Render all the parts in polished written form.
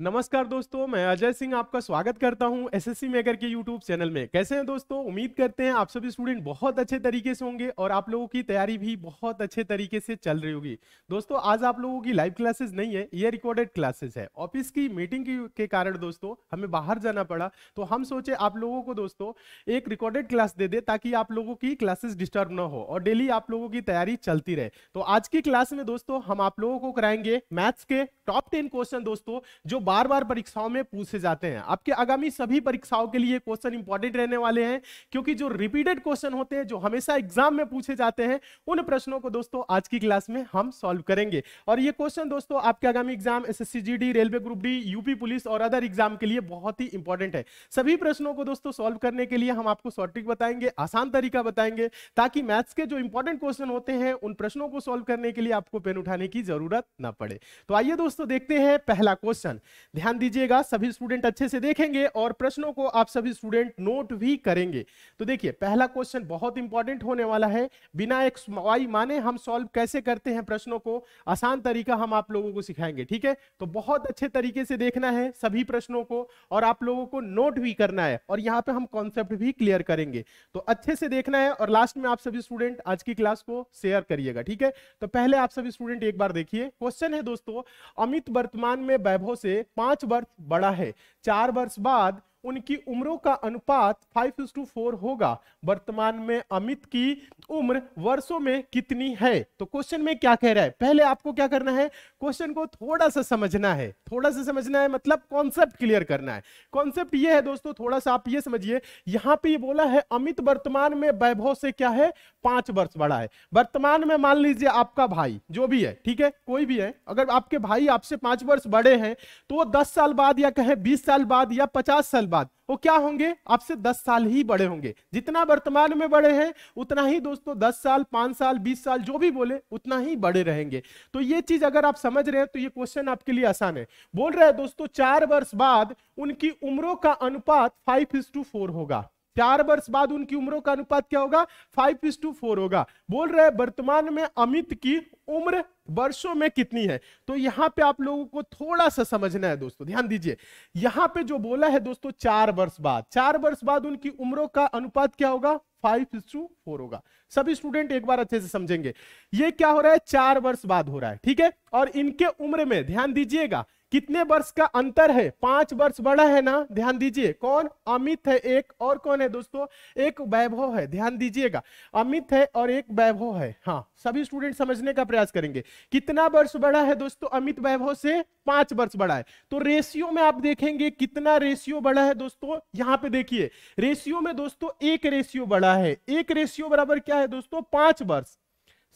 नमस्कार दोस्तों, मैं अजय सिंह आपका स्वागत करता हूं एसएससी मेकर के यूट्यूब चैनल में। कैसे हैं दोस्तों? उम्मीद करते हैं आप सभी स्टूडेंट बहुत अच्छे तरीके से होंगे और आप लोगों की तैयारी भी बहुत अच्छे तरीके से चल रही होगी। दोस्तों, आज आप लोगों की लाइव क्लासेस नहीं है, ये रिकॉर्डेड क्लासेस है। ऑफिस की मीटिंग के कारण दोस्तों हमें बाहर जाना पड़ा, तो हम सोचे आप लोगों को दोस्तों एक रिकॉर्डेड क्लास दे दे ताकि आप लोगों की क्लासेस डिस्टर्ब ना हो और डेली आप लोगों की तैयारी चलती रहे। तो आज की क्लास में दोस्तों हम आप लोगों को कराएंगे मैथ्स के टॉप 10 क्वेश्चन दोस्तों, जो बार बार परीक्षाओं में पूछे जाते हैं। आपके आगामी सभी परीक्षाओं के लिए क्वेश्चन इंपॉर्टेंट रहने वाले हैं, क्योंकि जो रिपीटेड क्वेश्चन होते हैं, जो हमेशा एग्जाम में पूछे जाते हैं, उन प्रश्नों को दोस्तों आज की क्लास में हम सॉल्व करेंगे। और ये क्वेश्चन दोस्तों आपके आगामी exam SSC GD, railway group D, UP police और अदर एग्जाम के लिए बहुत ही इंपॉर्टेंट है। सभी प्रश्नों को दोस्तों सॉल्व करने के लिए हम आपको शॉर्ट ट्रिक बताएंगे, आसान तरीका बताएंगे, ताकि मैथ्स के जो इंपॉर्टेंट क्वेश्चन होते हैं उन प्रश्नों को सॉल्व करने के लिए आपको पेन उठाने की जरूरत ना पड़े। तो आइए दोस्तों देखते हैं पहला क्वेश्चन। ध्यान दीजिएगा, सभी स्टूडेंट अच्छे से देखेंगे और प्रश्नों को आप सभी स्टूडेंट नोट भी करेंगे। तो देखिए पहला क्वेश्चन बहुत इंपॉर्टेंट होने वाला है। बिना एक्स वाई माने हम सॉल्व कैसे करते हैं प्रश्नों को, आसान तरीका हम आप लोगों को सिखाएंगे। ठीक है, तो बहुत अच्छे तरीके से देखना है सभी प्रश्नों को और आप लोगों को नोट भी करना है और यहाँ पे हम कॉन्सेप्ट भी क्लियर करेंगे। तो अच्छे से देखना है और लास्ट में आप सभी स्टूडेंट आज की क्लास को शेयर करिएगा। ठीक है, तो पहले आप सभी स्टूडेंट एक बार देखिए क्वेश्चन है दोस्तों। अमित वर्तमान में वैभव से 5 वर्ष बड़ा है। 4 वर्ष बाद उनकी उम्रों का अनुपात 5:4 होगा। वर्तमान में अमित की उम्र वर्षों में कितनी है? तो क्वेश्चन में क्या कह रहा है, पहले आपको क्या करना है, क्वेश्चन को थोड़ा सा समझना है। थोड़ा सा समझना है मतलब कॉन्सेप्ट क्लियर करना है। कॉन्सेप्ट ये है दोस्तों, थोड़ा सा आप ये समझिए। यहां पे ये बोला है अमित वर्तमान में वैभव से क्या है, 5 वर्ष बड़ा है। वर्तमान में मान लीजिए आपका भाई जो भी है, ठीक है, कोई भी है, अगर आपके भाई आपसे 5 वर्ष बड़े हैं तो वो 10 साल बाद या कहें 20 साल बाद या 50 साल बाद वो क्या होंगे, आपसे 10 साल ही बड़े होंगे। जितना वर्तमान में बड़े हैं उतना ही दोस्तों 10 साल, 5 साल, 20 साल जो भी बोले उतना ही बड़े रहेंगे। तो ये चीज अगर आप समझ रहे हैं तो ये क्वेश्चन आपके लिए आसान है। बोल रहे हैं दोस्तों 4 वर्ष बाद उनकी उम्रों का अनुपात 5:4 होगा। 4 वर्ष बाद उनकी उम्रों का अनुपात क्या होगा, 5:4 होगा। बोल रहे हैं वर्तमान में अमित की उम्र वर्षों में कितनी है। तो यहां पे आप लोगों को थोड़ा सा समझना है दोस्तों, ध्यान दीजिए। यहां पे जो बोला है दोस्तों 4 वर्ष बाद, 4 वर्ष बाद उनकी उम्रों का अनुपात क्या होगा, 5:4 होगा। सभी स्टूडेंट एक बार अच्छे से समझेंगे। ये क्या हो रहा है, 4 वर्ष बाद हो रहा है। ठीक है, और इनके उम्र में ध्यान दीजिएगा कितने वर्ष का अंतर है, 5 वर्ष बड़ा है ना। ध्यान दीजिए, कौन, अमित है एक, और कौन है दोस्तों, एक वैभव है। ध्यान दीजिएगा, अमित है और एक वैभव है। हाँ, सभी स्टूडेंट समझने का प्रयास करेंगे। कितना वर्ष बड़ा है दोस्तों अमित वैभव से, 5 वर्ष बड़ा है। तो रेशियो में आप देखेंगे कितना रेशियो बड़ा है दोस्तों, यहां पे देखिए रेशियो में दोस्तों 1 रेशियो बड़ा है। 1 रेशियो बराबर क्या है दोस्तों, 5 वर्ष।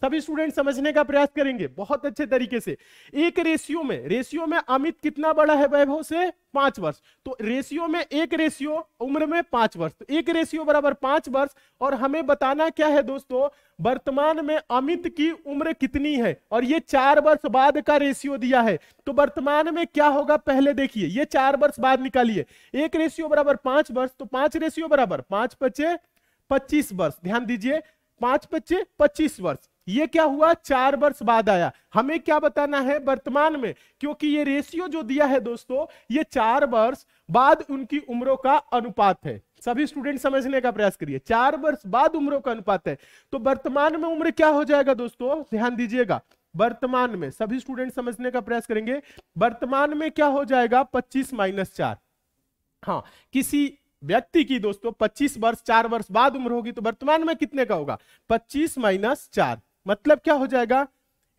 सभी स्टूडेंट समझने का प्रयास करेंगे बहुत अच्छे तरीके से। एक रेशियो में अमित कितना बड़ा है वैभव से, 5 वर्ष। तो रेशियो में 1 रेशियो, उम्र में 5 वर्ष, तो 1 रेशियो बराबर 5 वर्ष। और हमें बताना क्या है दोस्तों, वर्तमान में अमित की उम्र कितनी है, और ये 4 वर्ष बाद का रेशियो दिया है। तो वर्तमान में क्या होगा, पहले देखिए ये 4 वर्ष बाद निकालिए। 1 रेशियो बराबर 5 वर्ष, तो 5 रेशियो बराबर 5 × 25 वर्ष। ध्यान दीजिए, 5 × 25 वर्ष। ये क्या हुआ, 4 वर्ष बाद आया। हमें क्या बताना है, वर्तमान में, क्योंकि ये रेशियो जो दिया है दोस्तों ये 4 वर्ष बाद उनकी उम्रों का अनुपात है। सभी स्टूडेंट समझने का प्रयास करिए, 4 वर्ष बाद उम्रों का अनुपात है। तो वर्तमान में उम्र क्या हो जाएगा दोस्तों, ध्यान दीजिएगा, वर्तमान में सभी स्टूडेंट समझने का प्रयास करेंगे। वर्तमान में क्या हो जाएगा, 25 - 4। हाँ, किसी व्यक्ति की दोस्तों 25 वर्ष 4 वर्ष बाद उम्र होगी तो वर्तमान में कितने का होगा, 25 - 4 मतलब क्या हो जाएगा,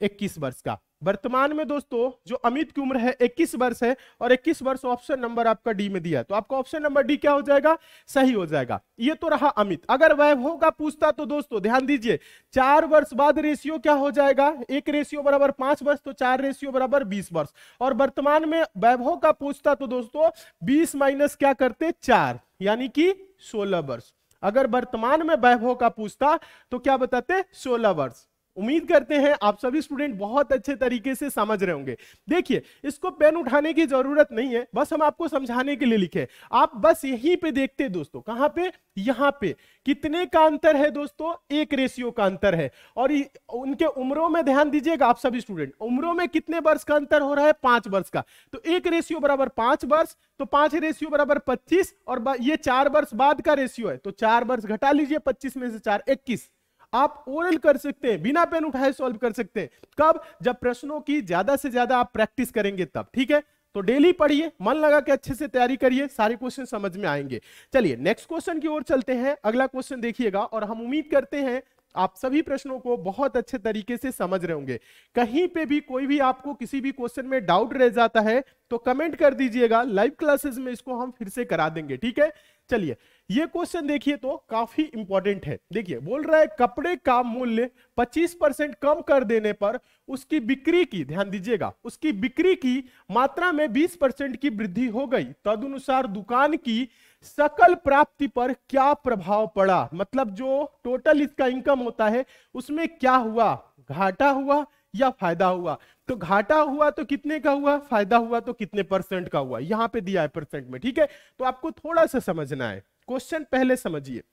21 वर्ष का। वर्तमान में दोस्तों जो अमित की उम्र है 21 वर्ष है, और 21 वर्ष ऑप्शन नंबर आपका डी में दिया है, तो आपका ऑप्शन नंबर डी क्या हो जाएगा, सही हो जाएगा। ये तो रहा अमित। अगर वैभव का पूछता तो दोस्तों ध्यान दीजिए, 4 वर्ष बाद रेशियो क्या हो जाएगा, 1 रेशियो बराबर 5 वर्ष, तो 4 रेशियो बराबर 20 वर्ष। और वर्तमान में वैभव का पूछता तो दोस्तों 20 माइनस क्या करते, 4, यानी कि 16 वर्ष। अगर वर्तमान में वैभव का पूछता तो क्या बताते, 16 वर्ष। उम्मीद करते हैं आप सभी स्टूडेंट बहुत अच्छे तरीके से समझ रहे होंगे। देखिए, इसको पेन उठाने की जरूरत नहीं है, बस हम आपको समझाने के लिए लिखे। आप बस यहीं पे देखते हैं दोस्तों, कहां पे, यहां पे कितने का अंतर है दोस्तों, 1 रेशियो का अंतर है। और उनके उम्रों में ध्यान दीजिएगा आप सभी स्टूडेंट, उम्रों में कितने वर्ष का अंतर हो रहा है, 5 वर्ष का। तो 1 रेशियो बराबर 5 वर्ष, तो 5 रेशियो बराबर 25, और ये 4 वर्ष बाद का रेशियो है, तो 4 वर्ष घटा लीजिए 25 में से 4, 21। आप ओरल कर सकते हैं, बिना पेन उठाए सॉल्व कर सकते हैं। कब? जब प्रश्नों की ज्यादा से ज्यादा आप प्रैक्टिस करेंगे तब। ठीक है, तो डेली पढ़िए, मन लगा के अच्छे से तैयारी करिए, सारे क्वेश्चन समझ में आएंगे। चलिए नेक्स्ट क्वेश्चन की ओर चलते हैं। अगला क्वेश्चन देखिएगा, और हम उम्मीद करते हैं आप सभी प्रश्नों को बहुत अच्छे तरीके से समझ रहे होंगे। कहीं पे भी कोई भी आपको किसी भी क्वेश्चन में डाउट रह जाता है तो कमेंट कर दीजिएगा, लाइव क्लासेस में इसको हम फिर से करा देंगे। ठीक है, चलिए ये क्वेश्चन देखिए तो काफी इंपॉर्टेंट है। देखिए बोल रहा है कपड़े का मूल्य 25% कम कर देने पर उसकी बिक्री की, ध्यान दीजिएगा, उसकी बिक्री की मात्रा में 20% की वृद्धि हो गई, तदनुसार दुकान की सकल प्राप्ति पर क्या प्रभाव पड़ा। मतलब जो टोटल इसका इनकम होता है उसमें क्या हुआ, घाटा हुआ या फायदा हुआ। तो घाटा हुआ तो कितने का हुआ, फायदा हुआ तो कितने परसेंट का हुआ, यहां पे दिया है परसेंट में। ठीक है, तो आपको थोड़ा सा समझना है, क्वेश्चन पहले समझिए।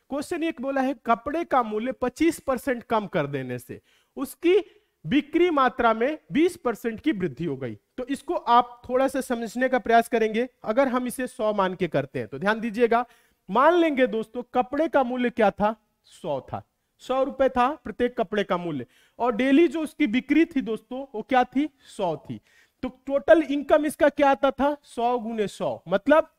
क्वेश्चन एक बोला है कपड़े का मूल्य 25% कम कर देने से उसकी बिक्री मात्रा में 20% की वृद्धि हो गई। तो इसको आप थोड़ा सा समझने का प्रयास करेंगे। अगर हम इसे 100 मान के करते हैं तो ध्यान दीजिएगा, मान लेंगे दोस्तों कपड़े का मूल्य क्या था, 100 था, 100 रुपए था प्रत्येक कपड़े का मूल्य, और डेली जो उसकी बिक्री थी दोस्तों वो क्या थी, 100 थी। तो टोटल इनकम इसका क्या आता था, 100 गुने 100 मतलब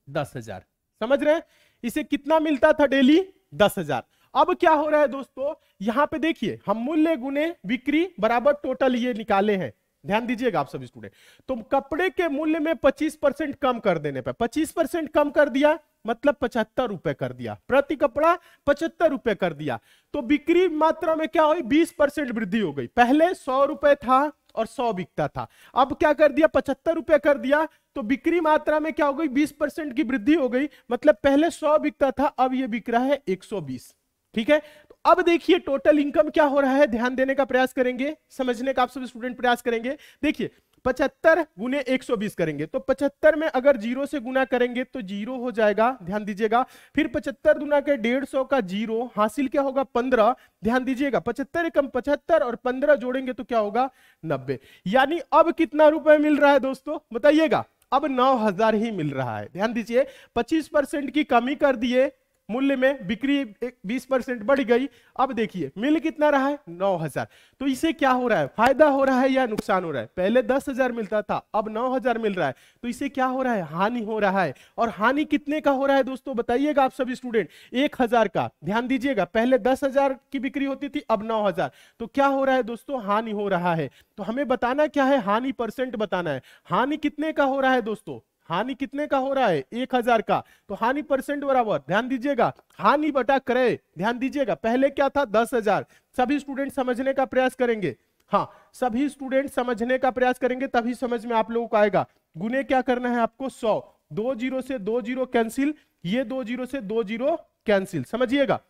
10,000। समझ रहे हैं, इसे कितना मिलता था डेली, 10,000। अब क्या हो रहा है दोस्तों, यहां पे देखिए हम मूल्य गुने बिक्री बराबर टोटल ये निकाले हैं। ध्यान दीजिएगा आप सभी स्टूडेंट, तो कपड़े के मूल्य में 25% कम कर देने पर, 25% कम कर दिया मतलब 75 रुपए कर दिया, प्रति कपड़ा 75 रुपए कर दिया। तो बिक्री मात्रा में क्या हुई, 20% वृद्धि हो गई। पहले 100 रुपए था और 100 बिकता था, अब क्या कर दिया, 75 रुपए कर दिया। तो बिक्री मात्रा में क्या हो गई, 20% की वृद्धि हो गई। मतलब पहले 100 बिकता था, अब ये बिक रहा है 120। ठीक है, तो अब देखिए टोटल इनकम क्या हो रहा है, ध्यान देने का प्रयास करेंगे, समझने का आप सभी स्टूडेंट प्रयास करेंगे। देखिए 75 गुने 120 करेंगे तो 75 में अगर 0 से गुना करेंगे तो 0 हो जाएगा, ध्यान दीजिएगा। फिर 75 गुना के 150 का 0, हासिल क्या होगा, 15। ध्यान दीजिएगा 75 कम 75 और 15 जोड़ेंगे तो क्या होगा, 90। यानी अब कितना रुपए मिल रहा है दोस्तों, बताइएगा, अब 9,000 ही मिल रहा है। ध्यान दीजिए 25% की कमी कर दिए मूल्य में, बिक्री 20% बढ़ गई। अब देखिए मिल कितना रहा है, 9,000। तो इसे क्या हो रहा है, फायदा हो रहा है या नुकसान हो रहा है। पहले 10,000 मिलता था, अब 9,000 मिल रहा है, तो इसे क्या हो रहा है, हानि हो रहा है। और हानि कितने का हो रहा है दोस्तों, बताइएगा आप सभी स्टूडेंट, 1,000 का। ध्यान दीजिएगा पहले 10,000 की बिक्री होती थी, अब 9,000। तो क्या हो रहा है दोस्तों, हानि हो रहा है। तो हमें बताना क्या है, हानि परसेंट बताना है। हानि कितने का हो रहा है दोस्तों, हानि कितने का हो रहा है, 1,000 का। तो हानि परसेंट बराबर, ध्यान दीजिएगा, हानि बटा क्रय। ध्यान दीजिएगा पहले क्या था, 10,000। सभी स्टूडेंट समझने का प्रयास करेंगे, हाँ सभी स्टूडेंट समझने का प्रयास करेंगे तभी समझ में आप लोगों को आएगा। गुने क्या करना है आपको, 100, 2 0 से 2 0 कैंसिल, ये 2 0 से 2 0 कैंसिल, समझिएगा।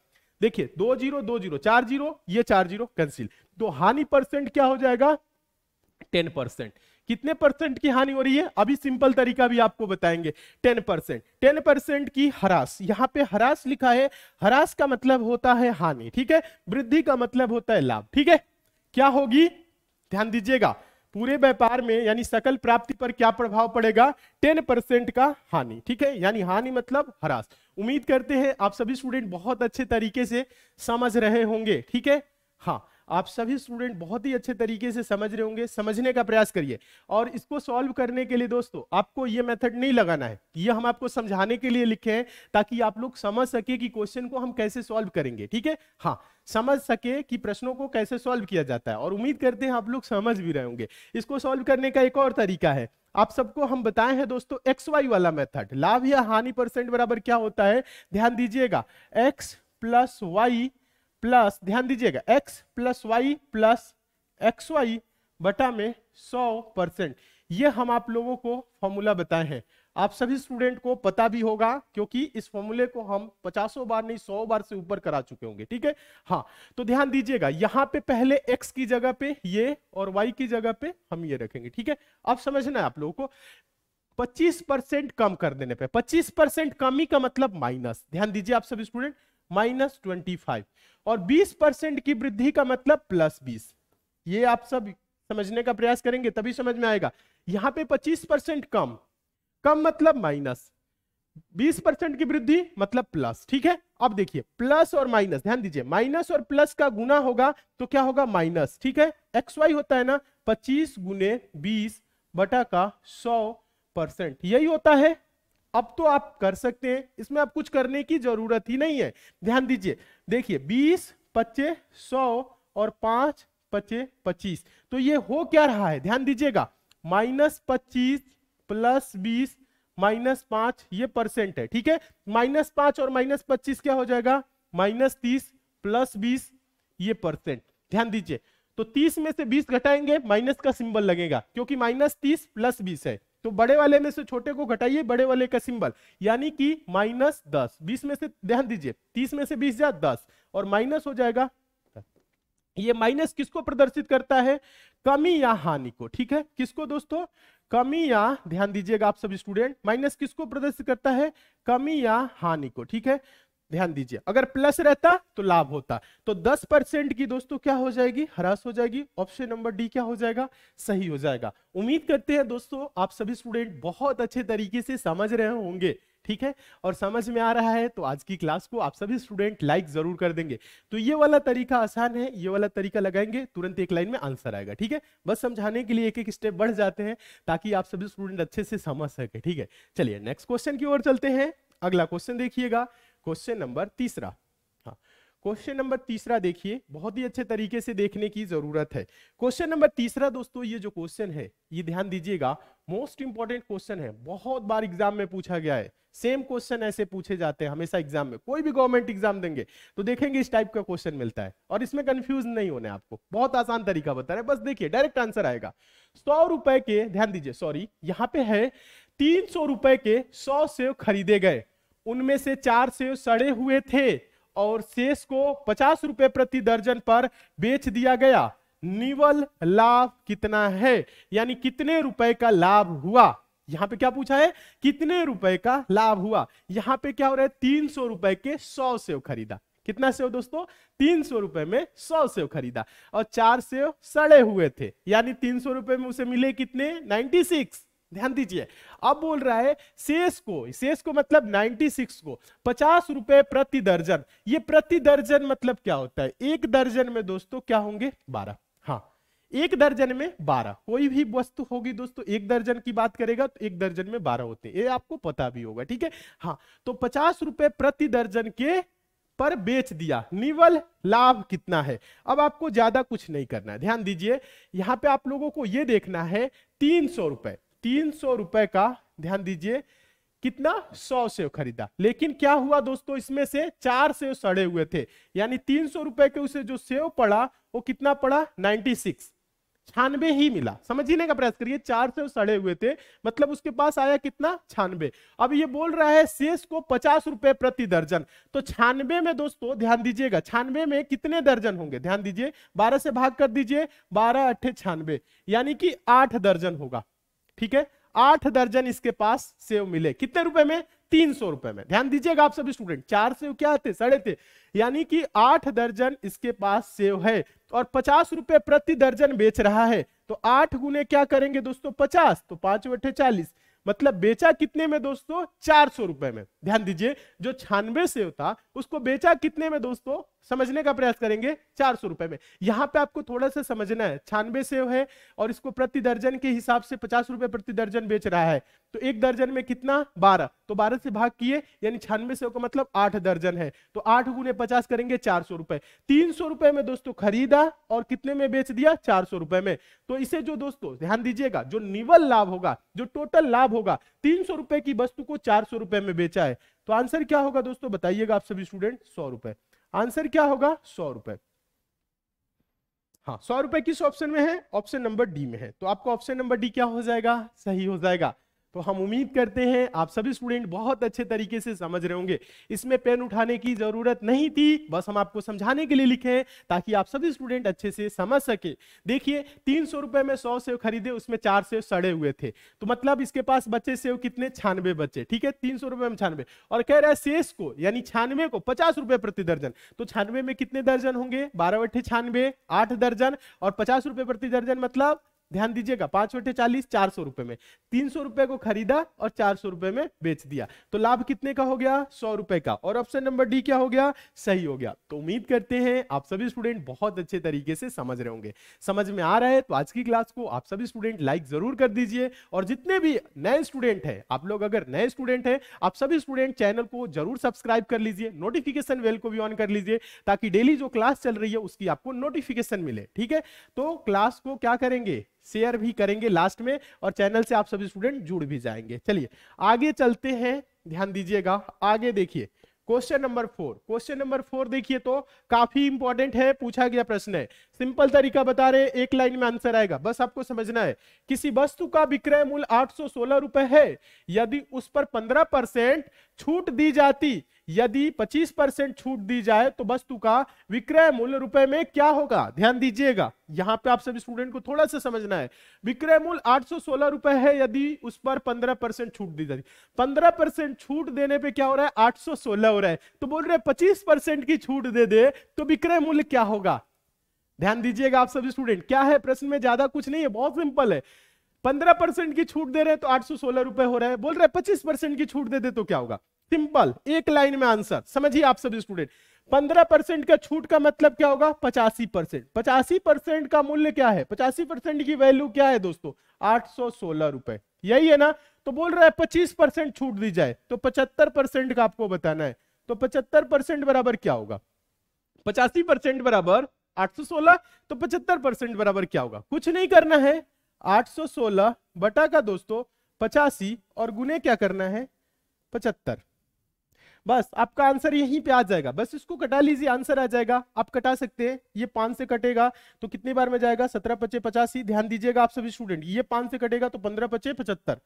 देखिए 2 0 2 0 4 0, ये 4 0 कैंसिल। तो हानि परसेंट क्या हो जाएगा, 10%। कितने परसेंट की हानि हो रही है, अभी सिंपल तरीका भी आपको बताएंगे, 10%। 10% की ह्रास, यहां पे ह्रास लिखा है, ह्रास का मतलब होता है हानि, ठीक है, वृद्धि का मतलब होता है लाभ। ठीक है, क्या होगी, ध्यान दीजिएगा, पूरे व्यापार में यानी सकल प्राप्ति पर क्या प्रभाव पड़ेगा, 10% का हानि। ठीक है, यानी हानि मतलब ह्रास। उम्मीद करते हैं आप सभी स्टूडेंट बहुत अच्छे तरीके से समझ रहे होंगे। ठीक है, हाँ आप सभी स्टूडेंट बहुत ही अच्छे तरीके से समझ रहे होंगे, समझने का प्रयास करिए। और इसको सॉल्व करने के लिए दोस्तों आपको ये मेथड नहीं लगाना है, ये हम आपको समझाने के लिए लिखे हैं ताकि आप लोग समझ सके कि क्वेश्चन को हम कैसे सॉल्व करेंगे। ठीक है, हाँ समझ सके कि प्रश्नों को कैसे सॉल्व किया जाता है, और उम्मीद करते हैं आप लोग समझ भी रहे होंगे। इसको सॉल्व करने का एक और तरीका है, आप सबको हम बताए हैं दोस्तों, XY वाला मेथड। लाभ या हानि परसेंट बराबर क्या होता है, ध्यान दीजिएगा, X प्लस वाई प्लस, ध्यान दीजिएगा, x plus Y plus XY बटा में 100%। ये हम आप लोगों को फॉर्मूला बताए हैं। आप सभी स्टूडेंट को पता भी होगा, क्योंकि इस फॉर्मूले को हम 50 बार नहीं 100 बार से ऊपर करा चुके होंगे, ठीक है। हाँ, तो ध्यान दीजिएगा, यहां पे पहले x की जगह पे ये और y की जगह पे हम ये रखेंगे, ठीक है। अब समझना है आप लोगों को, 25% कम कर देने पे, 25% कमी का मतलब माइनस, ध्यान दीजिए आप सभी स्टूडेंट, -25, और 20% की वृद्धि का मतलब +20। ये आप सब समझने का प्रयास करेंगे तभी समझ में आएगा। यहां पे 25% कम, कम मतलब माइनस, 20% की वृद्धि मतलब प्लस, ठीक है। अब देखिए प्लस और माइनस, ध्यान दीजिए, माइनस और प्लस का गुना होगा तो क्या होगा, माइनस, ठीक है। XY होता है ना 25 गुने 20 बटा का 100%, यही होता है। अब तो आप कर सकते हैं, इसमें आप कुछ करने की जरूरत ही नहीं है। ध्यान दीजिए, देखिए 20 पच्चे 100 और 5 पच्चे 25, तो ये हो क्या रहा है, ध्यान दीजिएगा, -25 + 20 -5, ये परसेंट है, ठीक है। -5 और -25 क्या हो जाएगा, -30 + 20, ये परसेंट। ध्यान दीजिए, तो 30 में से 20 घटाएंगे, माइनस का सिंबल लगेगा, क्योंकि -30 + 20 है, तो बड़े वाले में से छोटे को घटाइए, बड़े वाले का सिंबल, यानी कि -10। 20 में से, ध्यान दीजिए, 30 में से 20 जा 10 और माइनस हो जाएगा। ये माइनस किसको प्रदर्शित करता है, कमी या हानि को, ठीक है। किसको दोस्तों, कमी या, ध्यान दीजिएगा आप सभी स्टूडेंट, माइनस किसको प्रदर्शित करता है, कमी या हानि को, ठीक है। ध्यान दीजिए, अगर प्लस रहता तो लाभ होता, तो 10% की दोस्तों क्या हो जाएगी, ह्रास हो जाएगी। ऑप्शन नंबर डी क्या हो जाएगा, सही हो जाएगा। उम्मीद करते हैं दोस्तों आप सभी स्टूडेंट बहुत अच्छे तरीके से समझ रहे होंगे, ठीक है। और समझ में आ रहा है तो आज की क्लास को आप सभी स्टूडेंट लाइक जरूर कर देंगे। तो ये वाला तरीका आसान है, ये वाला तरीका लगाएंगे तुरंत एक लाइन में आंसर आएगा, ठीक है। बस समझाने के लिए एक एक स्टेप बढ़ जाते हैं ताकि आप सभी स्टूडेंट अच्छे से समझ सके, ठीक है। चलिए नेक्स्ट क्वेश्चन की ओर चलते हैं। अगला क्वेश्चन देखिएगा, क्वेश्चन नंबर तीसरा। हाँ, क्वेश्चन नंबर तीसरा देखिए, बहुत ही अच्छे तरीके से देखने की जरूरत है। क्वेश्चन नंबर तीसरा दोस्तों, ये जो क्वेश्चन है ये ध्यान दीजिएगा, मोस्ट इंपॉर्टेंट क्वेश्चन है, बहुत बार एग्जाम में पूछा गया है। सेम क्वेश्चन ऐसे पूछे जाते हैं हमेशा एग्जाम में, कोई भी गवर्नमेंट एग्जाम देंगे तो देखेंगे इस टाइप का क्वेश्चन मिलता है, और इसमें कंफ्यूज नहीं होने, आपको बहुत आसान तरीका बता रहे हैं, बस देखिए डायरेक्ट आंसर आएगा। 100 रुपए के, ध्यान दीजिए, सॉरी यहाँ पे है 300 रुपए के 100 सेव खरीदे गए, उनमें से 4 सेव सड़े हुए थे और शेष को 50 रुपए प्रति दर्जन पर बेच दिया गया, निवल लाभ कितना है, यानी कितने रुपए का लाभ हुआ। यहां पे क्या पूछा है, कितने रुपए का लाभ हुआ। यहां पे क्या हो रहा है, 300 रुपए के 100 सेव खरीदा, कितना सेव दोस्तों, 300 रुपए में 100 सेव खरीदा, और 4 सेव सड़े हुए थे, यानी 300 रुपए में उसे मिले कितने, 96। ध्यान दीजिए, अब बोल रहा है शेष को मतलब 96 को 50 रुपए प्रति दर्जन। ये प्रति दर्जन मतलब क्या होता है, एक दर्जन में दोस्तों क्या होंगे, 12। हाँ, एक दर्जन में 12, कोई भी वस्तु होगी दोस्तों एक दर्जन की बात करेगा तो एक दर्जन में 12 होते हैं, ये आपको पता भी होगा, ठीक है। हाँ, तो 50 रुपए प्रति दर्जन के पर बेच दिया, निवल लाभ कितना है। अब आपको ज्यादा कुछ नहीं करना है, ध्यान दीजिए, यहां पे आप लोगों को यह देखना है 300 रुपए, 300 रुपए का, ध्यान दीजिए, कितना, 100 सेव खरीदा, लेकिन क्या हुआ दोस्तों, इसमें से 4 सेव सड़े हुए थे, यानी 300 रुपए के उसे जो सेव पड़ा वो कितना पड़ा, 96, 96 ही मिला। समझने का प्रयास करिए, 4 सेव सड़े हुए थे मतलब उसके पास आया कितना, 96। अब ये बोल रहा है शेष को 50 रुपए प्रति दर्जन, तो 96 में दोस्तों ध्यान दीजिएगा, 96 में कितने दर्जन होंगे, ध्यान दीजिए, 12 से भाग कर दीजिए, 12 अट्ठे 96, यानी कि 8 दर्जन होगा, ठीक है। 8 दर्जन इसके पास सेव मिले, कितने रुपए में, 300 रुपए में। ध्यान दीजिएगा आप सभी स्टूडेंट, 4 सेव क्या थे, सड़े थे, यानी कि 8 दर्जन इसके पास सेव है, और 50 रुपए प्रति दर्जन बेच रहा है, तो 8 गुने क्या करेंगे दोस्तों, 50, तो 5 अट्ठे 40, मतलब बेचा कितने में दोस्तों, 400 रुपए में। ध्यान दीजिए, जो 96 सेव था उसको बेचा कितने में दोस्तों, समझने का प्रयास करेंगे, 400 रुपए में। यहां पे आपको थोड़ा सा समझना है, 96 सेव है और इसको प्रति दर्जन के हिसाब से 50 रुपए प्रति दर्जन बेच रहा है, तो एक दर्जन में कितना, 12, तो 12 से भाग किए, यानी 96 सेव का मतलब 8 दर्जन है, तो 8 गुने 50 करेंगे, 400 रुपए। 300 रुपए में दोस्तों खरीदा और कितने में बेच दिया, 400 रुपए में। तो इसे जो दोस्तों ध्यान दीजिएगा, जो निवल लाभ होगा, जो टोटल लाभ होगा, 300 रुपए की वस्तु को 400 रुपए में बेचा है, तो आंसर क्या होगा दोस्तों, बताइएगा आप सभी स्टूडेंट, 100 रुपए। आंसर क्या होगा, 100 रुपए। हाँ, 100 रुपए किस ऑप्शन में है, ऑप्शन नंबर डी में है, तो आपका ऑप्शन नंबर डी क्या हो जाएगा, सही हो जाएगा। तो हम उम्मीद करते हैं आप सभी स्टूडेंट बहुत अच्छे तरीके से समझ रहे होंगे। इसमें पेन उठाने की जरूरत नहीं थी, बस हम आपको समझाने के लिए लिखे हैं ताकि आप सभी स्टूडेंट अच्छे से समझ सके। देखिए 300 रुपए में 100 सेव खरीदे, उसमें 4 सेव सड़े हुए थे, तो मतलब इसके पास बचे सेव कितने, 96 बचे। ठीक है, 300 रुपए में 96, और कह रहा है शेष को यानी 96 को 50 रुपए प्रति दर्जन। तो 96 में कितने दर्जन होंगे, 12 बट्टे 96, 8 दर्जन, और 50 रुपए प्रति दर्जन मतलब ध्यान दीजिएगा 5 बटे 40, 400 रुपए में 300 रुपए को खरीदा और 400 रुपए में बेच दिया, तो लाभ कितने का हो गया, 100 रुपए का। और ऑप्शन नंबर डी क्या हो गया, सही हो गया। तो उम्मीद करते हैं आप सभी स्टूडेंट बहुत अच्छे तरीके से समझ रहे होंगे। समझ में आ रहा है तो आज की क्लास को आप सभी स्टूडेंट लाइक जरूर कर दीजिए, और जितने भी नए स्टूडेंट हैं, आप लोग अगर नए स्टूडेंट हैं, आप सभी स्टूडेंट चैनल को जरूर सब्सक्राइब कर लीजिए, नोटिफिकेशन बेल को भी ऑन कर लीजिए, ताकि डेली जो क्लास चल रही है उसकी आपको नोटिफिकेशन मिले। ठीक है, तो क्लास को क्या करेंगे, शेयर भी करेंगे लास्ट में, और चैनल से आप सभी स्टूडेंट जुड़ भी जाएंगे। चलिए आगे चलते हैं, ध्यान दीजिएगा। आगे देखिए क्वेश्चन नंबर 4। क्वेश्चन नंबर 4 देखिए तो काफी इंपॉर्टेंट है, पूछा गया प्रश्न है। सिंपल तरीका बता रहे, एक लाइन में आंसर आएगा, बस आपको समझना है। किसी वस्तु का विक्रय मूल्य 816 रुपए है, यदि उस पर 15% छूट दी जाती, यदि 25% छूट दी जाए तो वस्तु का विक्रय मूल्य रुपए में क्या होगा। ध्यान दीजिएगा, यहां पे आप सभी स्टूडेंट को थोड़ा सा समझना है। विक्रय मूल्य 816 रुपए है, यदि उस पर 15% छूट दी जाती, 15% छूट देने पे क्या हो रहा है, 816 हो रहा है, तो बोल रहे 25% की छूट दे दे तो विक्रय मूल्य क्या होगा। ध्यान दीजिएगा आप सभी स्टूडेंट, क्या है प्रश्न में, ज्यादा कुछ नहीं है, बहुत सिंपल है। 15% की छूट दे रहे हैं तो 816 रुपए हो रहा है, बोल रहे 25% की छूट दे दे तो क्या होगा। सिंपल, एक लाइन में आंसर समझिए आप सभी स्टूडेंट। 15% का छूट का मतलब क्या होगा, 85%। 85% का मूल्य क्या है, 85% की वैल्यू क्या है दोस्तों, 816 रुपए, यही है ना। तो बोल रहा है 25% छूट दी जाए तो 75% का आपको बताना है, तो 75% बराबर क्या होगा, 85% बराबर 816, तो 75% बराबर क्या होगा, कुछ नहीं करना है, 816 बटा का दोस्तों 85 और गुने क्या करना है, 75। बस आपका आंसर यहीं पे आ जाएगा, बस इसको कटा लीजिए, आंसर आ जाएगा। आप कटा सकते हैं, ये 5 से कटेगा तो कितनी बार में जाएगा, 17 पचे 85। ध्यान दीजिएगा आप सभी स्टूडेंट, ये 5 से कटेगा तो 15 पचे 75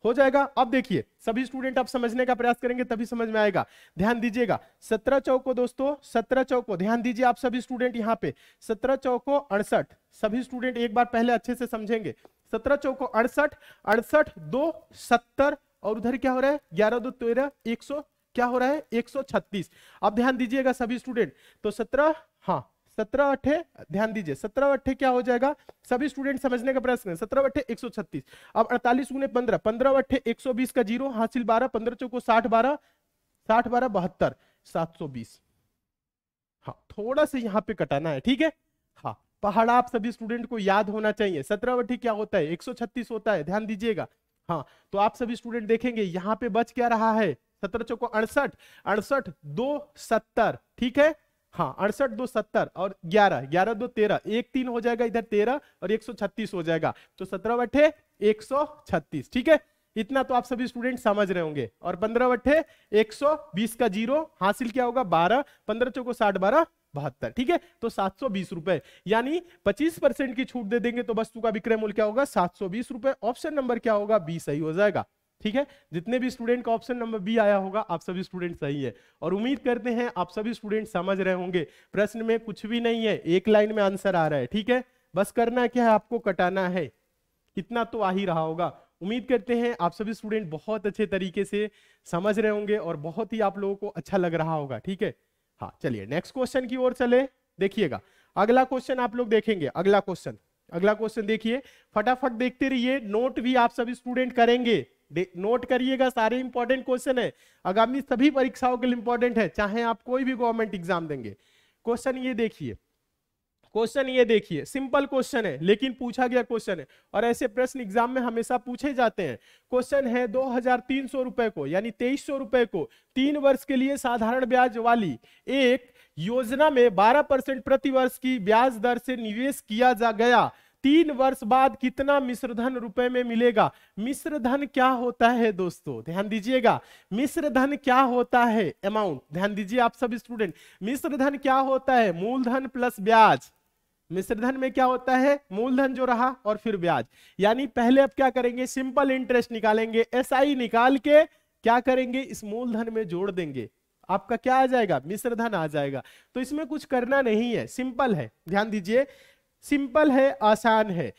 हो जाएगा। अब देखिए सभी स्टूडेंट आप समझने का प्रयास करेंगे तभी समझ में आएगा। ध्यान दीजिएगा 17 चौको दोस्तों, 17 चौको, ध्यान दीजिए आप सभी स्टूडेंट, यहाँ पे 17 चौको 68। सभी स्टूडेंट एक बार पहले अच्छे से समझेंगे, 17 चौको 68, 68 2 70, और उधर क्या हो रहा है, 11 2 13, 100 क्या हो रहा है, 136। अब ध्यान दीजिएगा सभी स्टूडेंट, तो 17, हाँ 17 अट्ठे, ध्यान दीजिए 17 अट्ठे क्या हो जाएगा, सभी स्टूडेंट समझने का प्रयास करें, 17 अट्ठे 136। अब 48 गुने 15, 15 अट्ठे 120 का 0 हासिल 12, 15 चौको 60, 12 60 12 72, 720। हाँ थोड़ा सा यहाँ पे कटाना है, ठीक है। हाँ पहाड़ा आप सभी स्टूडेंट को याद होना चाहिए, 17 अट्ठे क्या होता है, 136 होता है, ध्यान दीजिएगा। हाँ तो आप सभी स्टूडेंट देखेंगे यहाँ पे बच क्या रहा है, 17 चौको 68, 68 2 70, ठीक है। हाँ 68 2 70 और 11, 11 2 13, 1 3 हो जाएगा, इधर 13 और 136 हो जाएगा, तो 17 बट्ठे 136, ठीक है। इतना तो आप सभी स्टूडेंट समझ रहे होंगे। और 15 बट्ठे 120 का 0 हासिल क्या होगा, 12, 15 चौको 60, 12 72, ठीक है। तो 720 रुपए, यानी 25% की छूट दे देंगे तो वस्तु का विक्रय मूल्य क्या होगा, 720 रुपए। ऑप्शन नंबर क्या होगा, बी सही हो जाएगा, ठीक है। जितने भी स्टूडेंट का ऑप्शन नंबर बी आया होगा आप सभी स्टूडेंट सही है, और उम्मीद करते हैं आप सभी स्टूडेंट समझ रहे होंगे। प्रश्न में कुछ भी नहीं है, एक लाइन में आंसर आ रहा है, ठीक है। बस करना क्या है, आपको कटाना है, इतना तो आ ही रहा होगा। उम्मीद करते हैं आप सभी स्टूडेंट बहुत अच्छे तरीके से समझ रहे होंगे और बहुत ही आप लोगों को अच्छा लग रहा होगा, ठीक है। हाँ चलिए नेक्स्ट क्वेश्चन की ओर चले, देखिएगा अगला क्वेश्चन आप लोग देखेंगे। अगला क्वेश्चन देखिए, फटाफट देखते रहिए, नोट भी आप सभी स्टूडेंट करेंगे, नोट करिएगा, सारे इंपॉर्टेंट क्वेश्चन है, आगामी सभी परीक्षाओं के लिए इंपॉर्टेंट है, चाहे आप कोई भी गवर्नमेंट एग्जाम देंगे। क्वेश्चन ये देखिए, सिंपल क्वेश्चन है लेकिन पूछा गया क्वेश्चन है, और ऐसे प्रश्न एग्जाम में हमेशा पूछे जाते हैं। क्वेश्चन है 2300 रुपए को यानी 2300 रुपए को 3 वर्ष के लिए साधारण ब्याज वाली एक योजना में 12% प्रति वर्ष की ब्याज दर से निवेश किया जा गया, 3 वर्ष बाद कितना मिश्रधन रुपए में मिलेगा। मिश्रधन क्या होता है दोस्तों, ध्यान दीजिएगा, मिश्रधन क्या होता है, अमाउंट, ध्यान दीजिए आप सभी स्टूडेंट, मिश्रधन क्या होता है, मूलधन प्लस ब्याज, मिश्रधन में क्या होता है, मूलधन जो रहा और फिर ब्याज। यानी पहले अब क्या करेंगे, सिंपल इंटरेस्ट निकालेंगे, एसआई निकाल के क्या करेंगे, इस मूलधन में जोड़ देंगे, आपका क्या आ जाएगा, मिश्रधन आ जाएगा। तो इसमें कुछ करना नहीं है, सिंपल है, ध्यान दीजिए, सिंपल है, आसान है।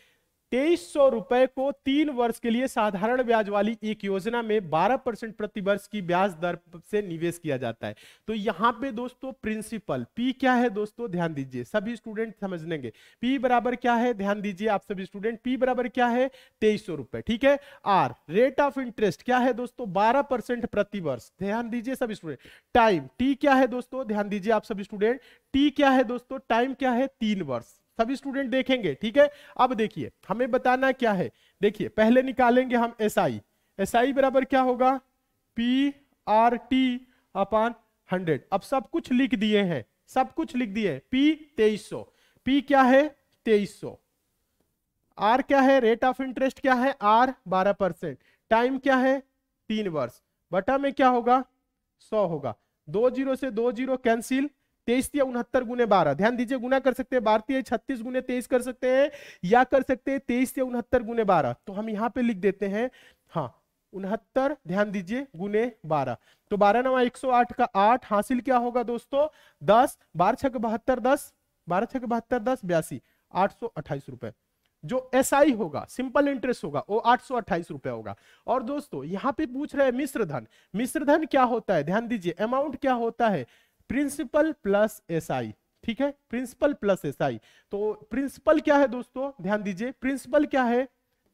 2300 रुपए को 3 वर्ष के लिए साधारण ब्याज वाली एक योजना में 12% प्रति वर्ष की ब्याज दर से निवेश किया जाता है। तो यहां पे दोस्तों प्रिंसिपल पी क्या है दोस्तों, ध्यान दीजिए, सभी स्टूडेंट समझ लेंगे। पी बराबर क्या है, ध्यान दीजिए आप सभी स्टूडेंट, पी बराबर क्या है, 2300 रुपए, ठीक है। आर रेट ऑफ इंटरेस्ट क्या है दोस्तों, 12% प्रति वर्ष, ध्यान दीजिए सभी स्टूडेंट। टाइम टी क्या है दोस्तों, ध्यान दीजिए आप सभी स्टूडेंट, टी क्या है दोस्तों, टाइम क्या है, 3 वर्ष, सभी स्टूडेंट देखेंगे, ठीक है। अब देखिए हमें बताना क्या है, देखिए पहले निकालेंगे हम एसआई, एसआई बराबर क्या होगा, पी आर टी अपॉन 100। अब सब कुछ लिख दिए हैं, सब कुछ लिख दिए, पी 2300, पी क्या है 2300, आर क्या है, रेट ऑफ इंटरेस्ट क्या है, आर 12%, टाइम क्या है 3 वर्ष, बटा में क्या होगा 100 होगा, 2 जीरो से 2 जीरो कैंसिल, 23 या 69 गुने 12, ध्यान दीजिए गुना कर सकते हैं, 12 36 गुने 23 कर सकते हैं, या कर सकते हैं 23 या 69 गुने 12। तो हम यहां पे लिख देते हैं, हाँ 69, ध्यान दीजिए गुने 12, तो 12 9 108 का 8 हासिल क्या होगा दोस्तों 10, 12 6 72 10, 12 6 72 10 82, 828 रुपए। जो एसआई होगा, सिंपल इंटरेस्ट होगा, वो 828 रुपए होगा। और दोस्तों यहां पे पूछ रहे हैं मिश्रधन, मिश्रधन क्या होता है, ध्यान दीजिए, अमाउंट क्या होता है, प्रिंसिपल प्लस एसआई, ठीक है, प्रिंसिपल प्लस एसआई। तो प्रिंसिपल क्या है दोस्तों, ध्यान दीजिए, प्रिंसिपल क्या है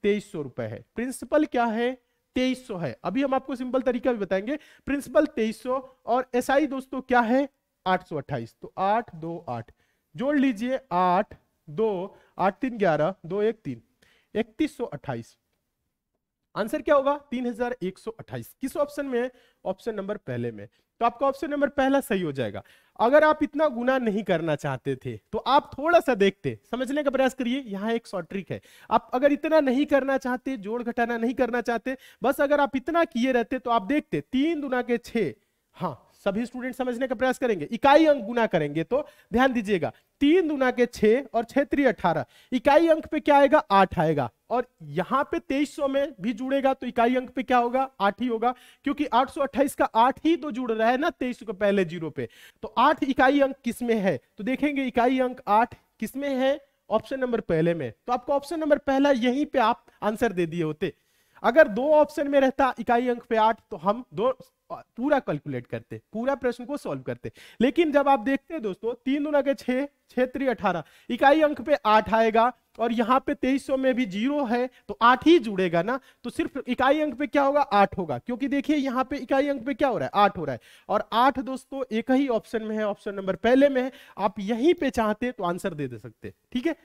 2300 रुपए है, प्रिंसिपल क्या है 2300 है। अभी हम आपको सिंपल तरीका भी बताएंगे, प्रिंसिपल 2300 और एसआई दोस्तों क्या है 828, तो 8 2 8 जोड़ लीजिए, 8 2 8 3 11 2 1 3 3128, आंसर क्या होगा 3128। किस ऑप्शन में है, ऑप्शन नंबर पहले में। तो आपका ऑप्शन नंबर पहला सही हो जाएगा। अगर आप इतना गुना नहीं करना चाहते थे तो आप थोड़ा सा देखते, समझने का प्रयास करिए, यहाँ एक शॉर्ट ट्रिक है। आप अगर इतना नहीं करना चाहते, जोड़ घटाना नहीं करना चाहते, बस अगर आप इतना किए रहते तो आप देखते 3 दूना के 6, हाँ सभी स्टूडेंट समझने का प्रयास करेंगे, इकाई अंक गुना करेंगे तो ध्यान दीजिएगा 3 दूना के 6 और 6 3 18, इकाई अंक पे क्या आएगा 8 आएगा, और यहां पे 2300 में भी जुड़ेगा तो इकाई अंक पे क्या होगा 8 ही होगा, क्योंकि 828 का 8 ही तो जुड़ रहा है ना 2300 के पहले जीरो पे। तो 8 इकाई अंक किसमें है, तो देखेंगे इकाई अंक 8 किसमें है, ऑप्शन नंबर पहले में। तो आपको ऑप्शन नंबर पहला यहीं पे आप आंसर दे दिए होते। अगर 2 ऑप्शन में रहता इकाई अंक पे 8 तो हम दो पूरा कैलकुलेट करते, पूरा प्रश्न को सॉल्व करते। लेकिन जब आप देखते हैं दोस्तों 3 दूना के 6 6 3 18, इकाई अंक पे 8 आएगा और यहाँ पे 2300 में भी 0 है तो 8 ही जुड़ेगा ना, तो सिर्फ इकाई अंक पे क्या होगा 8 होगा, क्योंकि देखिए यहाँ पे इकाई अंक पे क्या हो रहा है 8 हो रहा है, और 8 दोस्तों एक ही ऑप्शन में है, ऑप्शन नंबर पहले में है। आप यहीं पे चाहते तो आंसर दे सकते, ठीक है।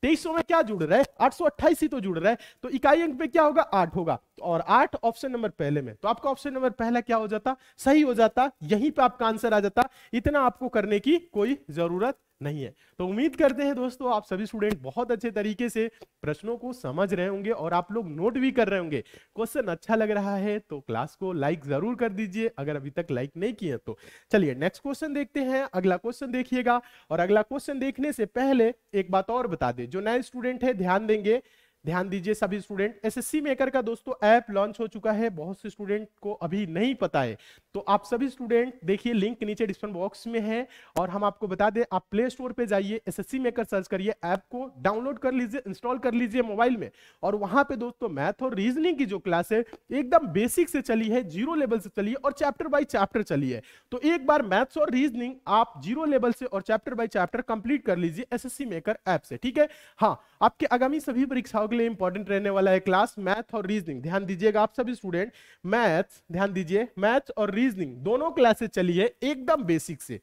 2300 में क्या जुड़ रहा है 828 ही तो जुड़ रहा है, तो इकाई अंक पे क्या होगा 8 होगा, और 8 ऑप्शन नंबर पहले में। तो आपका ऑप्शन नंबर पहला क्या हो जाता, सही हो जाता, यहीं पे आपका आंसर आ जाता। इतना आपको करने की कोई जरूरत नहीं है। तो उम्मीद करते हैं दोस्तों आप सभी स्टूडेंट बहुत अच्छे तरीके से प्रश्नों को समझ रहे होंगे और आप लोग नोट भी कर रहे होंगे। क्वेश्चन अच्छा लग रहा है तो क्लास को लाइक जरूर कर दीजिए, अगर अभी तक लाइक नहीं किए तो। चलिए नेक्स्ट क्वेश्चन देखते हैं, अगला क्वेश्चन देखिएगा। और अगला क्वेश्चन देखने से पहले एक बात और बता दे, जो नए स्टूडेंट है ध्यान देंगे, ध्यान दीजिए सभी स्टूडेंट, एसएससी मेकर का दोस्तों ऐप लॉन्च हो चुका है, बहुत से स्टूडेंट को अभी नहीं पता है। तो आप सभी स्टूडेंट देखिए लिंक नीचे डिस्क्रिप्शन बॉक्स में है, और हम आपको बता दें आप प्ले स्टोर पे जाइए, एसएससी मेकर सर्च करिए, ऐप को डाउनलोड कर लीजिए, इंस्टॉल कर लीजिए मोबाइल में। और वहां पे दोस्तों मैथ और रीजनिंग की जो क्लास है एकदम बेसिक से चली है, 0 लेवल से चली है और चैप्टर बाय चैप्टर चली है। तो एक बार मैथ्स और रीजनिंग आप 0 लेवल से और चैप्टर बाय चैप्टर कंप्लीट कर लीजिए एसएससी मेकर ऐप से, ठीक है। हाँ, आपके आगामी सभी परीक्षाओं के लिए इंपॉर्टेंट रहने वाला है क्लास मैथ और रीजनिंग। ध्यान दीजिएगा आप सभी स्टूडेंट, मैथ्स, ध्यान दीजिए मैथ्स और रीजनिंग दोनों क्लासेस चली है एकदम बेसिक से,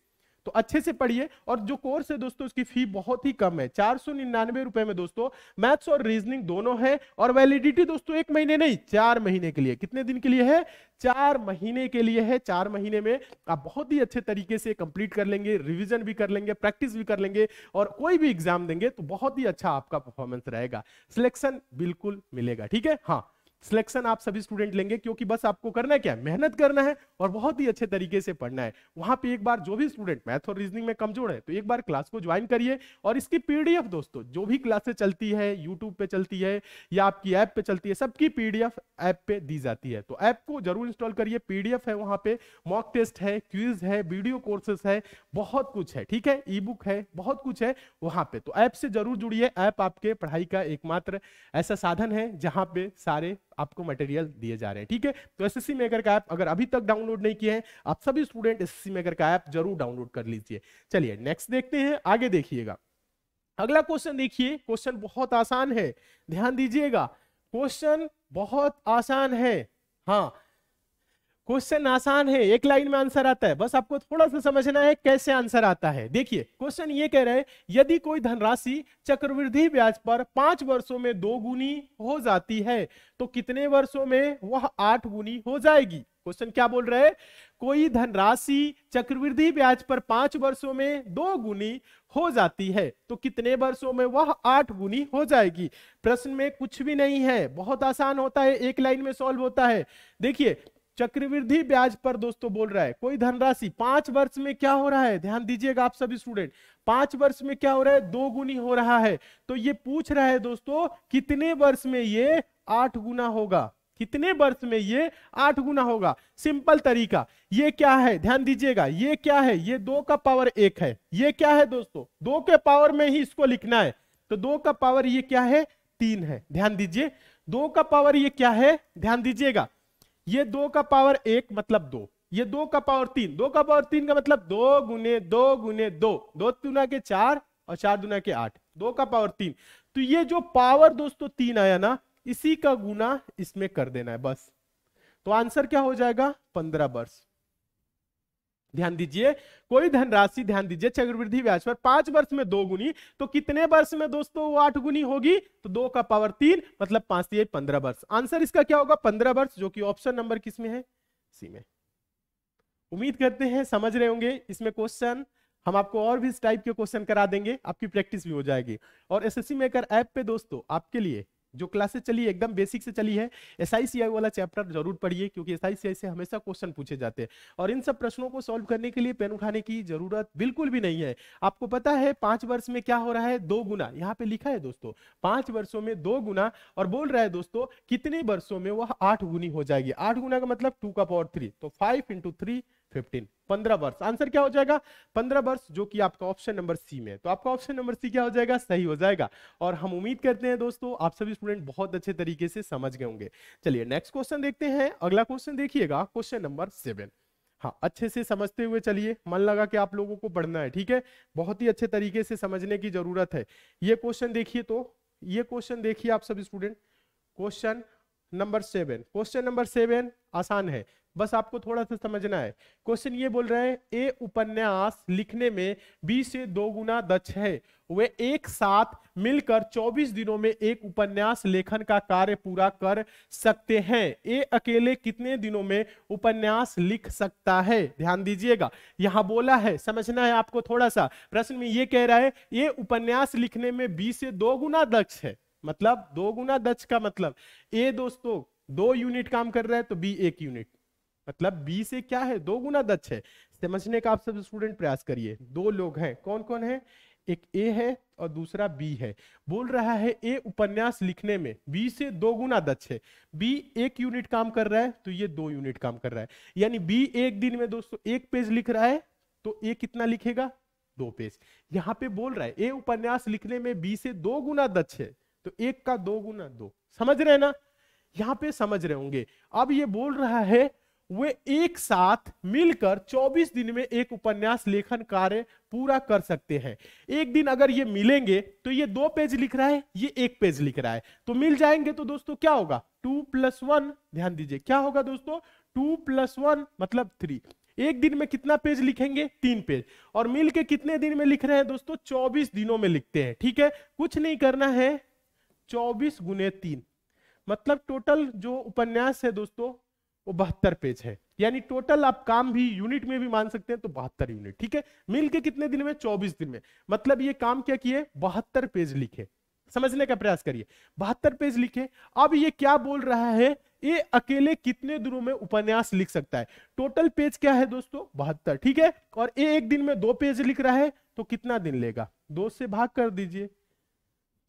तो अच्छे से पढ़िए। और जो कोर्स है दोस्तों उसकी फी बहुत ही कम है, 499 रुपए में दोस्तों मैथ्स और रीजनिंग दोनों है, और वैलिडिटी दोस्तों 1 महीने नहीं 4 महीने के लिए। कितने दिन के लिए है 4 महीने के लिए है। 4 महीने में आप बहुत ही अच्छे तरीके से कंप्लीट कर लेंगे, रिवीजन भी कर लेंगे, प्रैक्टिस भी कर लेंगे, और कोई भी एग्जाम देंगे तो बहुत ही अच्छा आपका परफॉर्मेंस रहेगा, सिलेक्शन बिल्कुल मिलेगा, ठीक है। हाँ, सिलेक्शन आप सभी स्टूडेंट लेंगे, क्योंकि बस आपको करना है क्या, मेहनत करना है और बहुत ही अच्छे तरीके से पढ़ना है। वहां पे एक बार जो भी स्टूडेंट मैथ और रीजनिंग में कमजोर है तो एक बार क्लास को ज्वाइन करिए, और इसकी पीडीएफ दोस्तों जो भी क्लासेस चलती है, यूट्यूब पे चलती है या आपकी ऐप पे चलती है, सबकी पीडीएफ ऐप पे दी जाती है। तो ऐप को जरूर इंस्टॉल करिए, पीडीएफ है वहां पे, मॉक टेस्ट है, क्विज है, वीडियो कोर्सेस है, बहुत कुछ है, ठीक है, ई बुक है, बहुत कुछ है वहां पे। तो ऐप से जरूर जुड़िए, ऐप आपके पढ़ाई का एकमात्र ऐसा साधन है जहां पे सारे आपको मटेरियल दिए जा रहे हैं, ठीक है। तो एसएससी मेकर का ऐप अगर अभी तक डाउनलोड नहीं किया है, आप सभी स्टूडेंट एसएससी मेकर का ऐप जरूर डाउनलोड कर लीजिए। चलिए नेक्स्ट देखते हैं, आगे देखिएगा। अगला क्वेश्चन देखिए, क्वेश्चन बहुत आसान है, ध्यान दीजिएगा, क्वेश्चन बहुत आसान है। हाँ, क्वेश्चन आसान है, एक लाइन में आंसर आता है, बस आपको थोड़ा सा समझना है कैसे आंसर आता है। देखिए क्वेश्चन ये कह रहा है, यदि कोई धनराशि चक्रवृद्धि ब्याज पर 5 वर्षों में 2 गुनी हो जाती है तो कितने वर्षों में वह 8 गुनी हो जाएगी। क्वेश्चन क्या बोल रहा है, कोई धनराशि चक्रवृद्धि ब्याज पर 5 वर्षों में 2 गुनी हो जाती है तो कितने वर्षों में वह 8 गुनी हो जाएगी। प्रश्न में कुछ भी नहीं है, बहुत आसान होता है, एक लाइन में सॉल्व होता है। देखिए चक्रवृद्धि ब्याज पर दोस्तों बोल रहा है कोई धनराशि 5 वर्ष में क्या हो रहा है, ध्यान दीजिएगा आप सभी स्टूडेंट, 5 वर्ष में क्या हो रहा है, 2 गुनी हो रहा है। तो ये पूछ रहा है दोस्तों कितने वर्ष में ये 8 गुना होगा, कितने वर्ष में ये 8 गुना होगा। सिंपल तरीका, ये क्या है ध्यान दीजिएगा, ये क्या है, ये 2 का पावर 1 है, ये क्या है दोस्तों 2 के पावर में ही इसको लिखना है, तो 2 का पावर ये क्या है 3 है, ध्यान दीजिए 2 का पावर ये क्या है, ध्यान दीजिएगा, ये 2 का पावर 1 मतलब 2, ये 2 का पावर 3, 2 का पावर 3 का मतलब 2 गुने 2 गुने 2, 2 दूना के 4 और 4 दूना के 8, 2 का पावर 3। तो ये जो पावर दोस्तों 3 आया ना, इसी का गुना इसमें कर देना है बस, तो आंसर क्या हो जाएगा 15 वर्ष। ध्यान दीजिए, कोई धनराशि, ध्यान दीजिए चक्रवृद्धि ब्याज पर 5 वर्ष में 2 गुनी, तो कितने वर्ष में दोस्तों वो 8 गुनी होगी, तो 2 का पावर 3 मतलब 5 ये 15 वर्ष। आंसर इसका क्या होगा 15 वर्ष, जो कि ऑप्शन नंबर किस में है, सी में। उम्मीद करते हैं समझ रहे होंगे। इसमें क्वेश्चन हम आपको और भी इस टाइप के क्वेश्चन करा देंगे, आपकी प्रैक्टिस भी हो जाएगी। और एसएससी मेकर ऐप पे दोस्तों आपके लिए जो क्लासेस चली है एकदम बेसिक से चली है, SICI वाला चैप्टर जरूर पढ़िए, क्योंकि SICI से हमेशा क्वेश्चन पूछे जाते हैं और इन सब प्रश्नों को सॉल्व करने के लिए पेन उठाने की जरूरत बिल्कुल भी नहीं है। आपको पता है 5 वर्ष में क्या हो रहा है 2 गुना, यहाँ पे लिखा है दोस्तों 5 वर्षों में 2 गुना, और बोल रहा है दोस्तों कितने वर्षों में वह 8 गुनी हो जाएगी। 8 गुना का मतलब 2 का पावर 3, तो 5 × 3 15, 15 वर्ष। आंसर क्या हो जाएगा 15 वर्ष, जो कि आपका ऑप्शन नंबर सी में है। तो आपका ऑप्शन नंबर सी क्या हो जाएगा, सही हो जाएगा। और हम उम्मीद करते हैं दोस्तों आप सभी स्टूडेंट बहुत अच्छे तरीके से समझ गए होंगे। चलिए नेक्स्ट क्वेश्चन देखते हैं। अगला क्वेश्चन देखिएगा, क्वेश्चन नंबर 7। हाँ, अच्छे से समझते हुए चलिए, मन लगा के आप लोगों को पढ़ना है, ठीक है, बहुत ही अच्छे तरीके से समझने की जरूरत है। ये क्वेश्चन देखिए, तो ये क्वेश्चन देखिए आप सभी student, question number 7। Question number 7 आसान है, बस आपको थोड़ा सा समझना है। क्वेश्चन ये बोल रहे हैं ए उपन्यास लिखने में बी से 2 गुना दक्ष है, वे एक साथ मिलकर 24 दिनों में एक उपन्यास लेखन का कार्य पूरा कर सकते हैं। ए अकेले कितने दिनों में उपन्यास लिख सकता है। ध्यान दीजिएगा, यहां बोला है, समझना है आपको थोड़ा सा। प्रश्न में ये कह रहा है ये उपन्यास लिखने में बी से 2 गुना दक्ष है, मतलब 2 गुना दक्ष का मतलब ए दोस्तों 2 यूनिट काम कर रहा है तो बी 1 यूनिट, मतलब बी से क्या है 2 गुना दक्ष है। समझने का आप सब स्टूडेंट प्रयास करिए। 2 लोग हैं, कौन कौन है, एक ए है और दूसरा बी है। बोल रहा है ए उपन्यास लिखने में बी से 2 गुना दक्ष है, बी 1 यूनिट काम कर रहा है तो ये 2 यूनिट काम कर रहा है, यानी बी एक दिन में दोस्तों 1 पेज लिख रहा है तो ए कितना लिखेगा 2 पेज। यहां पे बोल रहा है ए उपन्यास लिखने में बी से 2 गुना दक्ष है, तो 1 का 2 गुना 2, समझ रहे हैं ना, यहां पे समझ रहे होंगे। अब ये बोल रहा है वे एक साथ मिलकर 24 दिन में एक उपन्यास लेखन कार्य पूरा कर सकते हैं। एक दिन अगर ये मिलेंगे तो ये 2 पेज लिख रहा है, ये 1 पेज लिख रहा है, तो मिल जाएंगे तो दोस्तों क्या होगा 2 + 1, ध्यान दीजिए क्या होगा दोस्तों 2 + 1 मतलब 3। एक दिन में कितना पेज लिखेंगे 3 पेज, और मिलके कितने दिन में लिख रहे हैं दोस्तों 24 दिनों में लिखते हैं, ठीक है। कुछ नहीं करना है, 24 × 3 मतलब टोटल जो उपन्यास है दोस्तों वो 72 पेज है, यानी टोटल आप काम भी यूनिट में भी मान सकते हैं तो 72 यूनिट, ठीक है। मिलके कितने दिन में 24 दिन में, मतलब ये काम क्या किए 72 पेज लिखे। समझने का प्रयास करिए। 72 पेज लिखे। अब ये क्या बोल रहा है, ये अकेले कितने दिनों में उपन्यास लिख सकता है। टोटल पेज क्या है दोस्तों, 72, ठीक है। और ये एक दिन में 2 पेज लिख रहा है, तो कितना दिन लेगा, 2 से भाग कर दीजिए,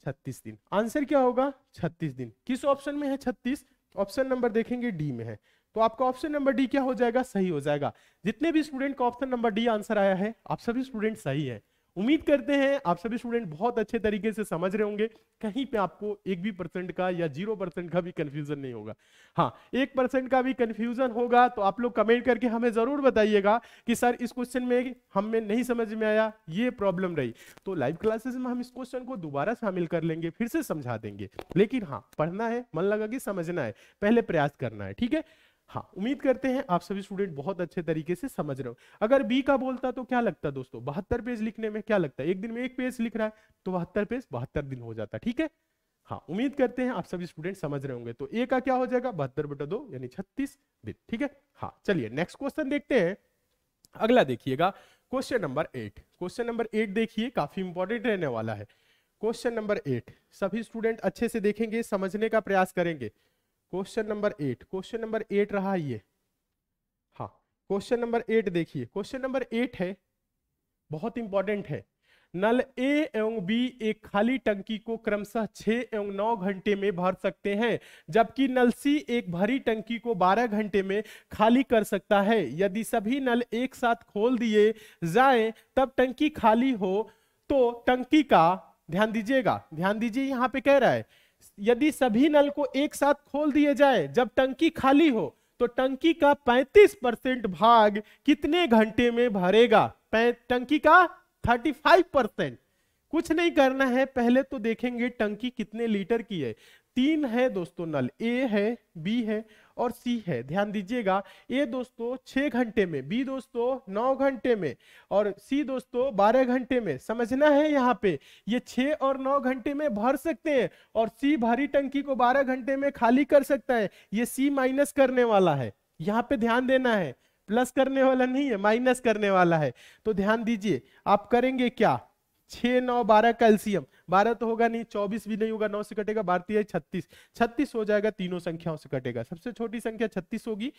36 दिन। आंसर क्या होगा, 36 दिन। किस ऑप्शन में है 36, ऑप्शन नंबर देखेंगे डी में है। तो आपका ऑप्शन नंबर डी क्या हो जाएगा, सही हो जाएगा। जितने भी स्टूडेंट का ऑप्शन नंबर डी आंसर आया है, आप सभी स्टूडेंट सही है। उम्मीद करते हैं आप सभी स्टूडेंट बहुत अच्छे तरीके से समझ रहे होंगे, कहीं पे आपको 1% का या 0% का भी कंफ्यूजन नहीं होगा। हाँ, 1% का भी कंफ्यूजन होगा तो आप लोग कमेंट करके हमें जरूर बताइएगा कि सर इस क्वेश्चन में हमें नहीं समझ में आया, ये प्रॉब्लम रही। तो लाइव क्लासेस में हम इस क्वेश्चन को दोबारा शामिल कर लेंगे, फिर से समझा देंगे। लेकिन हाँ, पढ़ना है, मन लगा कि समझना है, पहले प्रयास करना है, ठीक है। हाँ, उम्मीद करते हैं आप सभी स्टूडेंट बहुत अच्छे तरीके से समझ रहे हो। अगर बी का बोलता तो क्या लगता दोस्तों, 72 पेज लिखने में क्या लगता है, एक दिन में 1 पेज लिख रहा है तो 72 पेज 72 दिन हो जाता, ठीक है। हाँ, उम्मीद करते हैं आप सभी स्टूडेंट समझ रहे होंगे। तो ए का क्या हो जाएगा, 72/2 यानी 36 दिन, ठीक है। हाँ, चलिए नेक्स्ट क्वेश्चन देखते हैं। अगला देखिएगा क्वेश्चन नंबर 8। क्वेश्चन नंबर 8 देखिए, काफी इंपॉर्टेंट रहने वाला है। क्वेश्चन नंबर 8 सभी स्टूडेंट अच्छे से देखेंगे, समझने का प्रयास करेंगे। क्वेश्चन नंबर 8, क्वेश्चन नंबर 8 रहा ये। हाँ, क्वेश्चन नंबर 8 देखिए, क्वेश्चन नंबर 8 है, बहुत इंपॉर्टेंट है। नल ए एवं बी एक खाली टंकी को क्रमशः 6 एवं 9 घंटे में भर सकते हैं, जबकि नल सी एक भरी टंकी को 12 घंटे में खाली कर सकता है। यदि सभी नल एक साथ खोल दिए जाएं तब टंकी खाली हो तो टंकी का, ध्यान दीजिएगा, ध्यान दीजिए, यहां पे कह रहा है यदि सभी नल को एक साथ खोल दिए जाए जब टंकी खाली हो तो टंकी का 35% भाग कितने घंटे में भरेगा। टंकी का 35%। कुछ नहीं करना है, पहले तो देखेंगे टंकी कितने लीटर की है। 3 है दोस्तों नल, ए है, बी है और सी है। ध्यान दीजिएगा, ए दोस्तों 6 घंटे में, बी दोस्तों 9 घंटे में और सी दोस्तों 12 घंटे में। समझना है, यहाँ पे ये 6 और 9 घंटे में भर सकते हैं और सी भारी टंकी को 12 घंटे में खाली कर सकता है। ये सी माइनस करने वाला है, यहाँ पे ध्यान देना है, प्लस करने वाला नहीं है, माइनस करने वाला है। तो ध्यान दीजिए, आप करेंगे क्या, 6 9 12 कैल्शियम, 12 तो होगा नहीं, 24 भी नहीं होगा, 9 से कटेगा, 12 36, 36 हो जाएगा, तीनों संख्याओं से कटेगा, सबसे छोटी संख्या 36 होगी।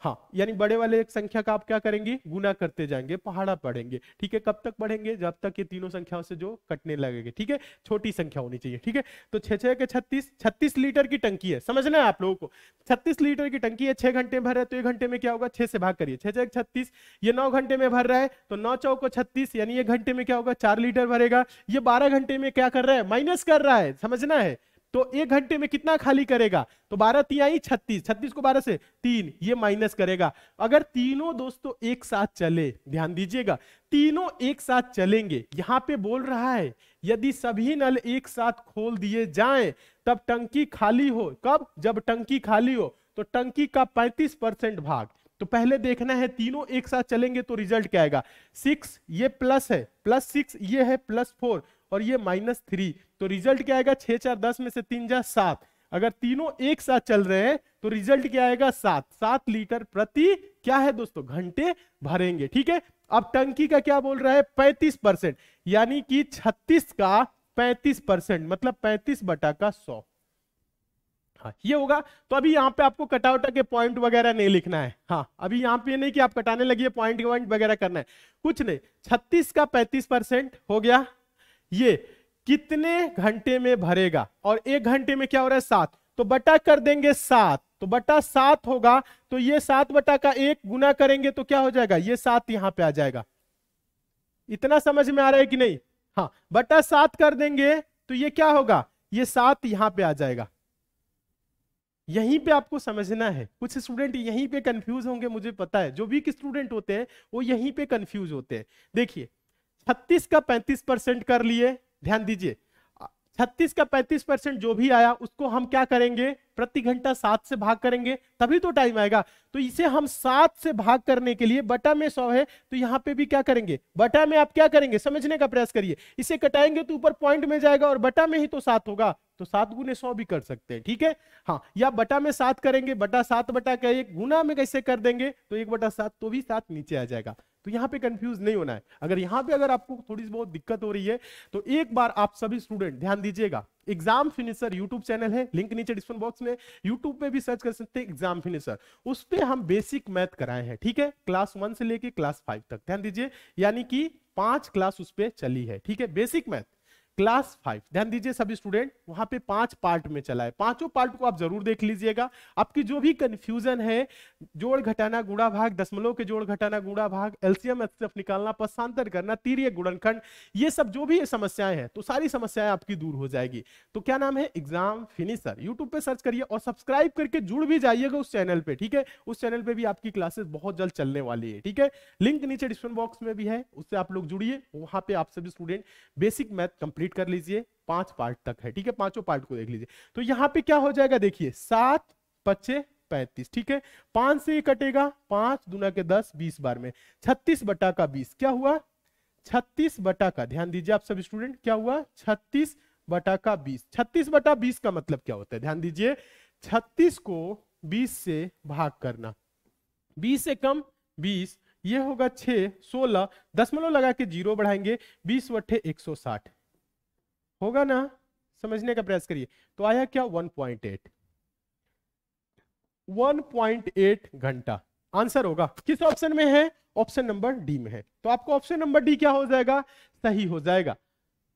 हाँ, यानी बड़े वाले एक संख्या का आप क्या करेंगे, गुना करते जाएंगे, पहाड़ा पढ़ेंगे, ठीक है। कब तक पढ़ेंगे, जब तक ये तीनों संख्याओं से जो कटने लगेंगे, ठीक है, छोटी संख्या होनी चाहिए, ठीक है। तो 6 6 के 36, 36 लीटर की टंकी है, समझना है आप लोगों को। 36 लीटर की टंकी है, 6 घंटे में भर रहा है तो 1 घंटे में क्या होगा, 6 से भाग करिए, 6 6 36, ये 9 घंटे में भर रहा है तो 9 चौको 36 यानी 1 घंटे में क्या होगा, 4 लीटर भरेगा। ये 12 घंटे में क्या कर रहा है, माइनस कर रहा है, समझना है। तो 1 घंटे में कितना खाली करेगा, तो 12 तिहाई 36, 36 को 12 से 3, ये माइनस करेगा। अगर तीनों दोस्तों एक साथ चले, ध्यान दीजिएगा, तीनों एक साथ चलेंगे, यहां पे बोल रहा है यदि सभी नल एक साथ खोल दिए जाएं तब टंकी खाली हो। कब, जब टंकी खाली हो तो टंकी का 35% भाग। तो पहले देखना है तीनों एक साथ चलेंगे तो रिजल्ट क्या आएगा, 6 ये प्लस है, +6 ये है +4 और ये -3, तो रिजल्ट क्या आएगा, 6 4 10 में से 3 जा 7। अगर तीनों एक साथ चल रहे हैं तो रिजल्ट क्या आएगा, 7 लीटर प्रति क्या है दोस्तों, घंटे भरेंगे, ठीक है। अब टंकी का क्या बोल रहा है, 35%, यानी कि 36 का 35% मतलब 35/100। हाँ, ये होगा। तो अभी यहाँ पे आपको कटावटा के पॉइंट वगैरह नहीं लिखना है। हाँ, अभी यहाँ पे नहीं कि आप कटाने लगिए, पॉइंट वगैरह करना है, कुछ नहीं। 36 का 35% हो गया, ये कितने घंटे में भरेगा, और 1 घंटे में क्या हो रहा है, 7, तो बटा कर देंगे 7, तो बटा 7 होगा, तो ये 7/1 गुना करेंगे तो क्या हो जाएगा, ये 7 यहां पे आ जाएगा। इतना समझ में आ रहा है कि नहीं, हाँ, बटा 7 कर देंगे तो ये क्या होगा, ये 7 यहां पे आ जाएगा। यहीं पे आपको समझना है, कुछ स्टूडेंट यहीं पे कंफ्यूज होंगे, मुझे पता है, जो भी स्टूडेंट होते हैं वो यहीं पे कंफ्यूज होते हैं। देखिए 36 का 35% कर लिए, ध्यान दीजिए, 36 का 35% जो भी आया उसको हम क्या करेंगे, प्रति घंटा 7 से भाग करेंगे, तभी तो टाइम आएगा। तो इसे हम 7 से भाग करने के लिए, बटा में 100 है तो यहां पे भी क्या करेंगे, बटा में आप क्या करेंगे, समझने का प्रयास करिए, इसे कटाएंगे तो ऊपर पॉइंट में जाएगा और बटा में ही तो 7 होगा, तो 7 गुने 100 भी कर सकते हैं, ठीक है। हाँ, या बटा में 7 करेंगे, बटा 7/1 गुना में कैसे कर देंगे, तो 1/7 तो भी 7 नीचे आ जाएगा। तो यहाँ पे कंफ्यूज नहीं होना है। अगर यहाँ पे अगर आपको थोड़ी बहुत दिक्कत हो रही है तो एक बार आप सभी स्टूडेंट ध्यान दीजिएगा, एग्जाम फिनिशर यूट्यूब चैनल है, लिंक नीचे डिस्क्रिप्शन बॉक्स में, यूट्यूब पे भी सर्च कर सकते हैं एग्जाम फिनिशर, उस पे हम बेसिक मैथ कराए हैं, ठीक है, क्लास 1 से लेके क्लास 5 तक, ध्यान दीजिए, यानी कि 5 क्लास उस पे चली है, ठीक है, बेसिक मैथ क्लास 5, ध्यान दीजिए सभी स्टूडेंट, वहां पे 5 पार्ट में चला है, पांचों पार्ट को आप जरूर देख लीजिएगा। आपकी जो भी कंफ्यूजन है, जोड़ घटाना गुणा भाग, दशमलव के जोड़ घटाना गुणा भाग, एलसीएम एचसीएफ निकालना, पक्षांतर करना, तीर्यक गुणनखंड, ये सब जो भी समस्याएं हैं, तो सारी समस्याएं आपकी दूर हो जाएगी। तो क्या नाम है, एग्जाम फिनिशर, यूट्यूब पे सर्च करिए और सब्सक्राइब करके जुड़ भी जाइएगा उस चैनल पे, ठीक है, उस चैनल पे भी आपकी क्लासेस बहुत जल्द चलने वाली है, ठीक है, लिंक नीचे डिस्क्रिप्शन बॉक्स में भी है, उससे आप लोग जुड़िए, वहां पे आप सभी स्टूडेंट बेसिक मैथ कंप्लीट कर लीजिए, 5 पार्ट तक है, ठीक है, पांचों पार्ट को देख लीजिए। तो यहां पे क्या हो जाएगा, देखिए 7 5 35, ठीक है, 5 से ये कटेगा, 5 दूना के 10, 20 बार में 36 बटा का 20, क्या हुआ 36 बटा का, ध्यान दीजिए आप सभी स्टूडेंट, क्या हुआ 36 बटा का 20, 36 बटा 20 का मतलब क्या होता है, ध्यान दीजिए, 36 को 20 से भाग करना, 20 से कम 20, ये होगा 6, 16, दशमलव लगा के 0 बढ़ाएंगे, 20 वट्ठे 160 होगा ना, समझने का प्रयास करिए, तो आया क्या 1.8 घंटा आंसर होगा, किस ऑप्शन में है, ऑप्शन नंबर डी में है, तो आपको ऑप्शन नंबर डी क्या हो जाएगा, सही हो जाएगा।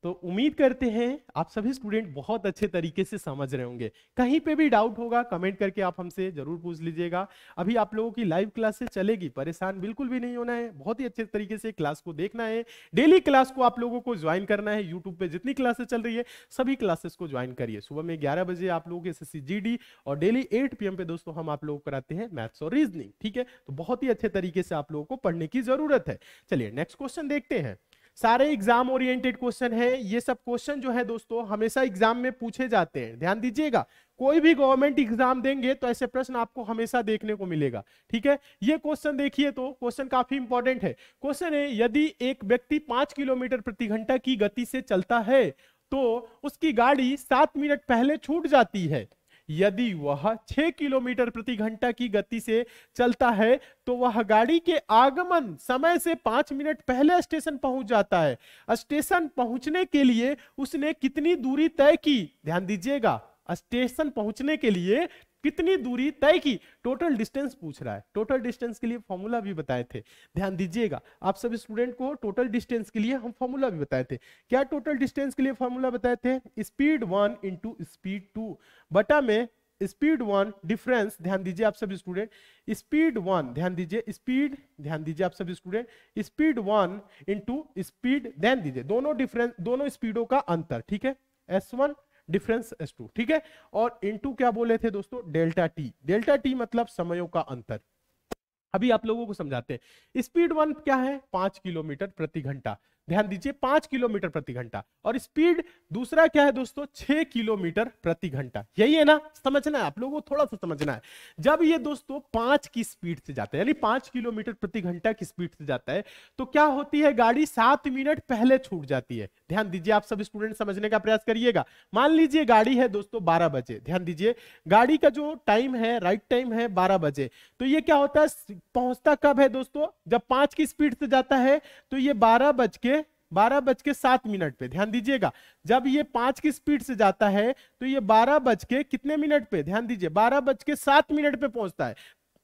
तो उम्मीद करते हैं आप सभी स्टूडेंट बहुत अच्छे तरीके से समझ रहे होंगे, कहीं पे भी डाउट होगा कमेंट करके आप हमसे जरूर पूछ लीजिएगा। अभी आप लोगों की लाइव क्लासेस चलेगी, परेशान बिल्कुल भी नहीं होना है, बहुत ही अच्छे तरीके से क्लास को देखना है, डेली क्लास को आप लोगों को ज्वाइन करना है, यूट्यूब पे जितनी क्लासेस चल रही है सभी क्लासेस को ज्वाइन करिए, सुबह में 11 बजे आप लोगों के एसएससी जीडी और डेली 8 PM पे दोस्तों हम आप लोगों को कराते हैं मैथ्स और रीजनिंग, ठीक है, तो बहुत ही अच्छे तरीके से आप लोगों को पढ़ने की जरूरत है। चलिए नेक्स्ट क्वेश्चन देखते हैं, सारे एग्जाम ओरिएंटेड क्वेश्चन है, ये सब क्वेश्चन जो है दोस्तों हमेशा एग्जाम में पूछे जाते हैं, ध्यान दीजिएगा, कोई भी गवर्नमेंट एग्जाम देंगे तो ऐसे प्रश्न आपको हमेशा देखने को मिलेगा, ठीक है। ये क्वेश्चन देखिए, तो क्वेश्चन काफी इंपॉर्टेंट है, क्वेश्चन है यदि एक व्यक्ति 5 किलोमीटर प्रति घंटा की गति से चलता है तो उसकी गाड़ी 7 मिनट पहले छूट जाती है, यदि वह 6 किलोमीटर प्रति घंटा की गति से चलता है तो वह गाड़ी के आगमन समय से 5 मिनट पहले स्टेशन पहुंच जाता है, स्टेशन पहुंचने के लिए उसने कितनी दूरी तय की, ध्यान दीजिएगा, स्टेशन पहुंचने के लिए कितनी दूरी तय की, टोटल डिस्टेंस पूछ रहा है, टोटल डिस्टेंस के लिए फॉर्मूला भी बताए थे, ध्यान दीजिएगा आप सभी स्टूडेंट को, टोटल डिस्टेंस के लिए हम फॉर्मूला भी बताए थे, क्या टोटल डिस्टेंस के लिए फॉर्मूला बताए थे, स्पीड 1 इंटू स्पीड 2 बटा में स्पीड 1 डिफरेंस, ध्यान दीजिए आप सभी स्टूडेंट, स्पीड 1, ध्यान दीजिए स्पीड, ध्यान दीजिए आप सभी स्टूडेंट, स्पीड 1 इंटू स्पीड, ध्यान दीजिए दोनों डिफरेंस, दोनों स्पीडों का अंतर, ठीक है, S1 डिफरेंस S2, ठीक है, और इनटू क्या बोले थे दोस्तों, डेल्टा टी, डेल्टा टी मतलब समयों का अंतर। अभी आप लोगों को समझाते हैं, स्पीड 1 क्या है 5 किलोमीटर प्रति घंटा, ध्यान दीजिए 5 किलोमीटर प्रति घंटा, और स्पीड दूसरा क्या है दोस्तों 6 किलोमीटर प्रति घंटा, यही है ना, समझना है आप लोगों को, थोड़ा सा समझना है। जब ये दोस्तों 5 की स्पीड से जाता है, यानी 5 किलोमीटर प्रति घंटा की स्पीड से जाता है, तो क्या होती है, गाड़ी 7 मिनट पहले छूट जाती है, ध्यान दीजिए आप सब स्टूडेंट समझने का प्रयास करिएगा। मान लीजिए गाड़ी है दोस्तों 12 बजे, ध्यान दीजिए गाड़ी का जो टाइम है, राइट टाइम है 12 बजे, तो ये क्या होता है, पहुंचता कब है दोस्तों, जब 5 की स्पीड से जाता है तो ये 12:07 पे, ध्यान दीजिएगा, जब ये 5 की स्पीड से जाता है तो ये 12 बज के कितने मिनट पे, ध्यान दीजिए 12:07 पे पहुंचता है,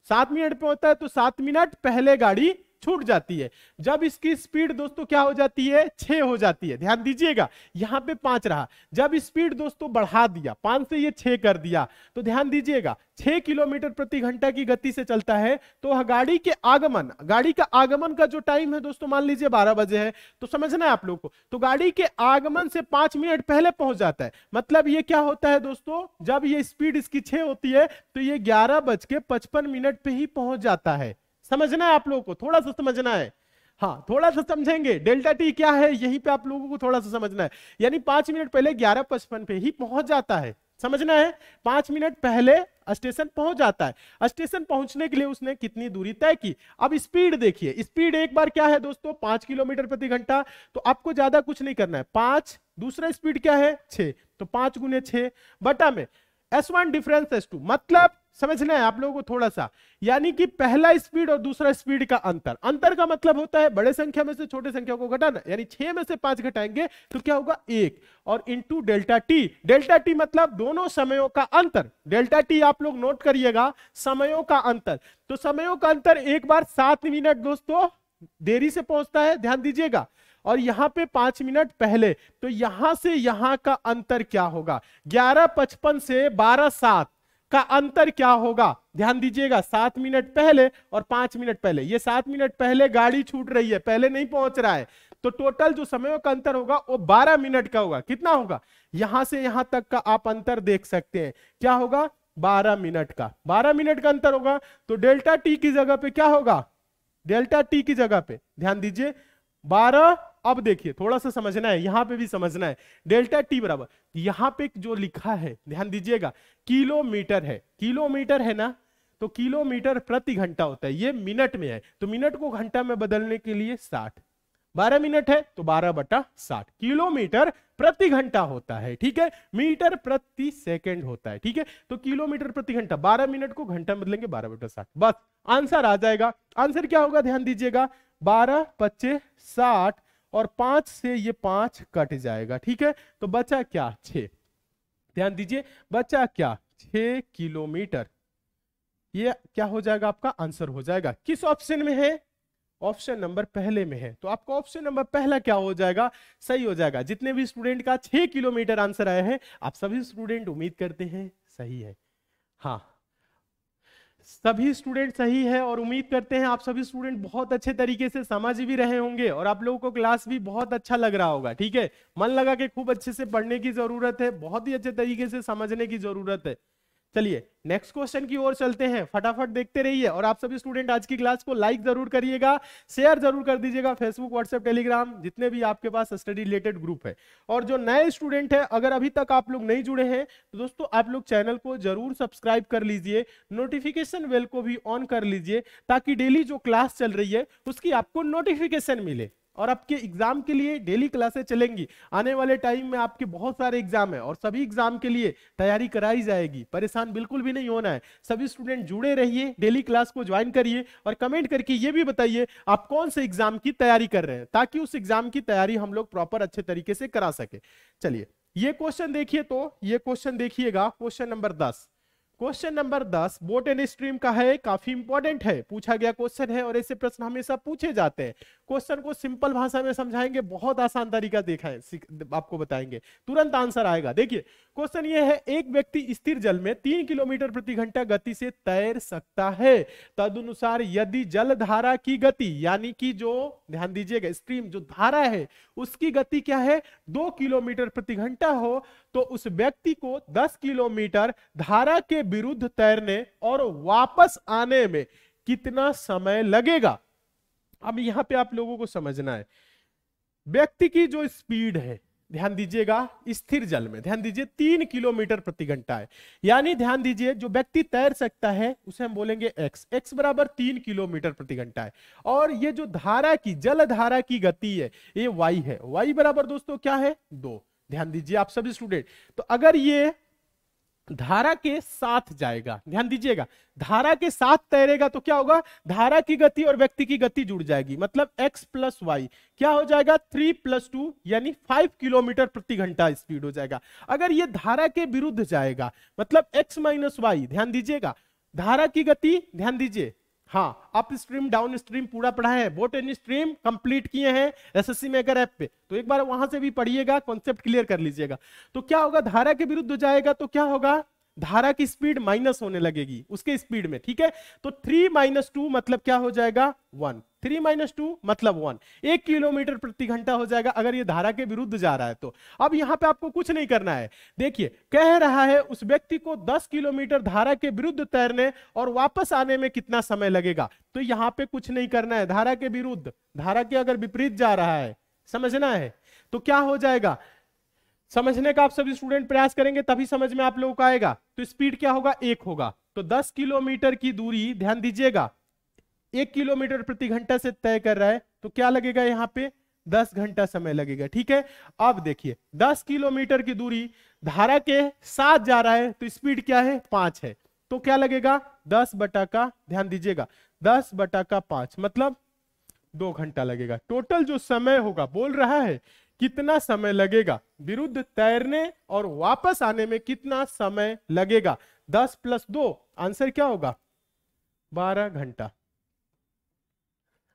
7 मिनट पे होता है तो 7 मिनट पहले गाड़ी छूट जाती है। जब इसकी स्पीड दोस्तों क्या हो जाती है, 6 हो जाती है, ध्यान दीजिएगा यहां पे 5 रहा, जब स्पीड दोस्तों बढ़ा दिया 5 से ये 6 कर दिया, तो ध्यान दीजिएगा 6 किलोमीटर प्रति घंटा की गति से चलता है, तो वह गाड़ी के आगमन, गाड़ी का आगमन का जो टाइम है दोस्तों मान लीजिए 12 बजे है, तो समझना है आप लोग को, तो गाड़ी के आगमन से 5 मिनट पहले पहुंच जाता है, मतलब ये क्या होता है दोस्तों, जब ये स्पीड इसकी 6 होती है तो ये 11:55 पे ही पहुंच जाता है। समझना है आप लोगों को, थोड़ा सा समझना है, हाँ थोड़ा सा समझेंगे, डेल्टा टी क्या है यहीं पे आप लोगों को थोड़ा सा समझना है, यानी 5 मिनट पहले 11:55 पे ही पहुंच जाता है, समझना है 5 मिनट पहले स्टेशन पहुंच जाता है। स्टेशन पहुंचने के लिए उसने कितनी दूरी तय की। अब स्पीड देखिए, स्पीड एक बार क्या है दोस्तों 5 किलोमीटर प्रति घंटा, तो आपको ज्यादा कुछ नहीं करना है, 5, दूसरा स्पीड क्या है 6, तो 5 गुने 6 बटा में S1 डिफरेंस S2, मतलब समझना है आप लोगों को थोड़ा सा, यानी कि पहला स्पीड और दूसरा स्पीड का अंतर, अंतर का मतलब होता है बड़े संख्या में से छोटे संख्या को घटाना, यानी 6 में से 5 घटाएंगे तो क्या होगा 1, और into delta T, delta T मतलब दोनों समयों का अंतर, डेल्टा टी आप लोग नोट करिएगा, समयों का अंतर। तो समयों का अंतर एक बार 7 मिनट दोस्तों देरी से पहुंचता है, ध्यान दीजिएगा, और यहां पे 5 मिनट पहले, तो यहां से यहां का अंतर क्या होगा, 11:55 से 12:07 का अंतर क्या होगा, ध्यान दीजिएगा, 7 मिनट पहले और 5 मिनट पहले, ये 7 मिनट पहले गाड़ी छूट रही है, पहले नहीं पहुंच रहा है, तो टोटल जो समयों का अंतर होगा वो 12 मिनट का होगा। कितना होगा, यहां से यहां तक का आप अंतर देख सकते हैं, क्या होगा 12 मिनट का, 12 मिनट का अंतर होगा। तो डेल्टा टी की जगह पे क्या होगा, डेल्टा टी की जगह पे ध्यान दीजिए 12, अब देखिए थोड़ा सा समझना है, यहां पे भी समझना है, डेल्टा टी बराबर, यहां पे जो लिखा है ध्यान दीजिएगा किलोमीटर है, किलोमीटर है ना, तो किलोमीटर प्रति घंटा होता है, ये मिनट में है, तो मिनट को घंटा में बदलने के लिए 60, 12 मिनट है तो 12/60 किलोमीटर प्रति घंटा होता है, ठीक है, मीटर प्रति सेकंड होता है, ठीक है, तो किलोमीटर प्रति घंटा, 12 मिनट को घंटा में बदलेंगे 12/60, बस आंसर आ जाएगा। आंसर क्या होगा ध्यान दीजिएगा, 12×5=60 और 5 से ये 5 कट जाएगा, ठीक है, तो बचा क्या 6, ध्यान दीजिए बचा क्या 6 किलोमीटर, ये क्या हो जाएगा आपका आंसर हो जाएगा। किस ऑप्शन में है, ऑप्शन नंबर पहले में है, तो आपका ऑप्शन नंबर पहला क्या हो जाएगा, सही हो जाएगा। जितने भी स्टूडेंट का 6 किलोमीटर आंसर आया है, आप सभी स्टूडेंट उम्मीद करते हैं सही है, हाँ सभी स्टूडेंट सही है, और उम्मीद करते हैं आप सभी स्टूडेंट बहुत अच्छे तरीके से समझ भी रहे होंगे और आप लोगों को क्लास भी बहुत अच्छा लग रहा होगा, ठीक है, मन लगा के खूब अच्छे से पढ़ने की जरूरत है, बहुत ही अच्छे तरीके से समझने की जरूरत है। चलिए नेक्स्ट क्वेश्चन की ओर चलते हैं, फटाफट देखते रहिए, और आप सभी स्टूडेंट आज की क्लास को लाइक जरूर करिएगा, शेयर जरूर कर दीजिएगा, फेसबुक व्हाट्सएप टेलीग्राम जितने भी आपके पास स्टडी रिलेटेड ग्रुप है। और जो नए स्टूडेंट है, अगर अभी तक आप लोग नहीं जुड़े हैं तो दोस्तों आप लोग चैनल को जरूर सब्सक्राइब कर लीजिए, नोटिफिकेशन बेल को भी ऑन कर लीजिए, ताकि डेली जो क्लास चल रही है उसकी आपको नोटिफिकेशन मिले, और आपके एग्जाम के लिए डेली क्लासेस चलेंगी, आने वाले टाइम में आपके बहुत सारे एग्जाम है और सभी एग्जाम के लिए तैयारी कराई जाएगी, परेशान बिल्कुल भी नहीं होना है। सभी स्टूडेंट जुड़े रहिए, डेली क्लास को ज्वाइन करिए, और कमेंट करके ये भी बताइए आप कौन से एग्जाम की तैयारी कर रहे हैं, ताकि उस एग्जाम की तैयारी हम लोग प्रॉपर अच्छे तरीके से करा सके। चलिए ये क्वेश्चन देखिए, तो ये क्वेश्चन देखिएगा, question number 10, question number 10 boat and stream का है, काफी इंपॉर्टेंट है, पूछा गया क्वेश्चन है, और ऐसे प्रश्न हमेशा पूछे जाते हैं। क्वेश्चन को सिंपल भाषा में समझाएंगे, बहुत आसान तरीका देखा है, आपको बताएंगे, तुरंत आंसर आएगा। देखिए क्वेश्चन ये है, एक व्यक्ति स्थिर जल में 3 किलोमीटर प्रति घंटा गति से तैर सकता है, तदनुसार यदि जल धारा की गति, यानी कि जो ध्यान दीजिएगा स्ट्रीम जो धारा है उसकी गति क्या है 2 किलोमीटर प्रति घंटा हो, तो उस व्यक्ति को 10 किलोमीटर धारा के विरुद्ध तैरने और वापस आने में कितना समय लगेगा। अब यहां पे आप लोगों को समझना है, व्यक्ति की जो स्पीड है ध्यान दीजिएगा स्थिर जल में, ध्यान दीजिए 3 किलोमीटर प्रति घंटा है, यानी ध्यान दीजिए जो व्यक्ति तैर सकता है उसे हम बोलेंगे x, x बराबर 3 किलोमीटर प्रति घंटा है, और ये जो धारा की जल धारा की गति है ये y है, y बराबर दोस्तों क्या है 2, ध्यान दीजिए आप सभी स्टूडेंट। तो अगर ये धारा के साथ जाएगा, ध्यान दीजिएगा धारा के साथ तैरेगा तो क्या होगा, धारा की गति और व्यक्ति की गति जुड़ जाएगी, मतलब x प्लस वाई क्या हो जाएगा 3 + 2 यानी 5 किलोमीटर प्रति घंटा स्पीड हो जाएगा। अगर ये धारा के विरुद्ध जाएगा मतलब x - y, ध्यान दीजिएगा धारा की गति, ध्यान दीजिए हाँ अप स्ट्रीम डाउन स्ट्रीम पूरा पढ़ा है, बोट एंड स्ट्रीम कंप्लीट किए हैं एसएससी मेकर ऐप पे, तो एक बार वहां से भी पढ़िएगा, कॉन्सेप्ट क्लियर कर लीजिएगा। तो क्या होगा, धारा के विरुद्ध जाएगा तो क्या होगा, धारा की स्पीड माइनस होने लगेगी उसके स्पीड में, ठीक है। तो 3 - 2 मतलब क्या हो जाएगा 1, 3 - 2 मतलब 1, 1 किलोमीटर प्रति घंटा हो जाएगा अगर ये धारा के विरुद्ध जा रहा है तो। अब यहां पे आपको कुछ नहीं करना है, देखिए कह रहा है उस व्यक्ति को 10 किलोमीटर धारा के विरुद्ध तैरने और वापस आने में कितना समय लगेगा, तो यहां पे कुछ नहीं करना है, धारा के विरुद्ध, धारा के अगर विपरीत जा रहा है समझना है तो क्या हो जाएगा, समझने का आप सभी स्टूडेंट प्रयास करेंगे तभी समझ में आप लोगों को आएगा। तो स्पीड क्या होगा 1 होगा, तो 10 किलोमीटर की दूरी ध्यान दीजिएगा 1 किलोमीटर प्रति घंटा से तय कर रहा है तो क्या लगेगा यहां पे 10 घंटा समय लगेगा, ठीक है। अब देखिए 10 किलोमीटर की दूरी धारा के साथ जा रहा है तो स्पीड क्या है 5 है, तो क्या लगेगा 10 बटा का, ध्यान दीजिएगा 10 बटा का 5 मतलब 2 घंटा लगेगा। टोटल जो समय होगा, बोल रहा है कितना समय लगेगा विरुद्ध तैरने और वापस आने में कितना समय लगेगा। 10 + 2 आंसर क्या होगा 12 घंटा।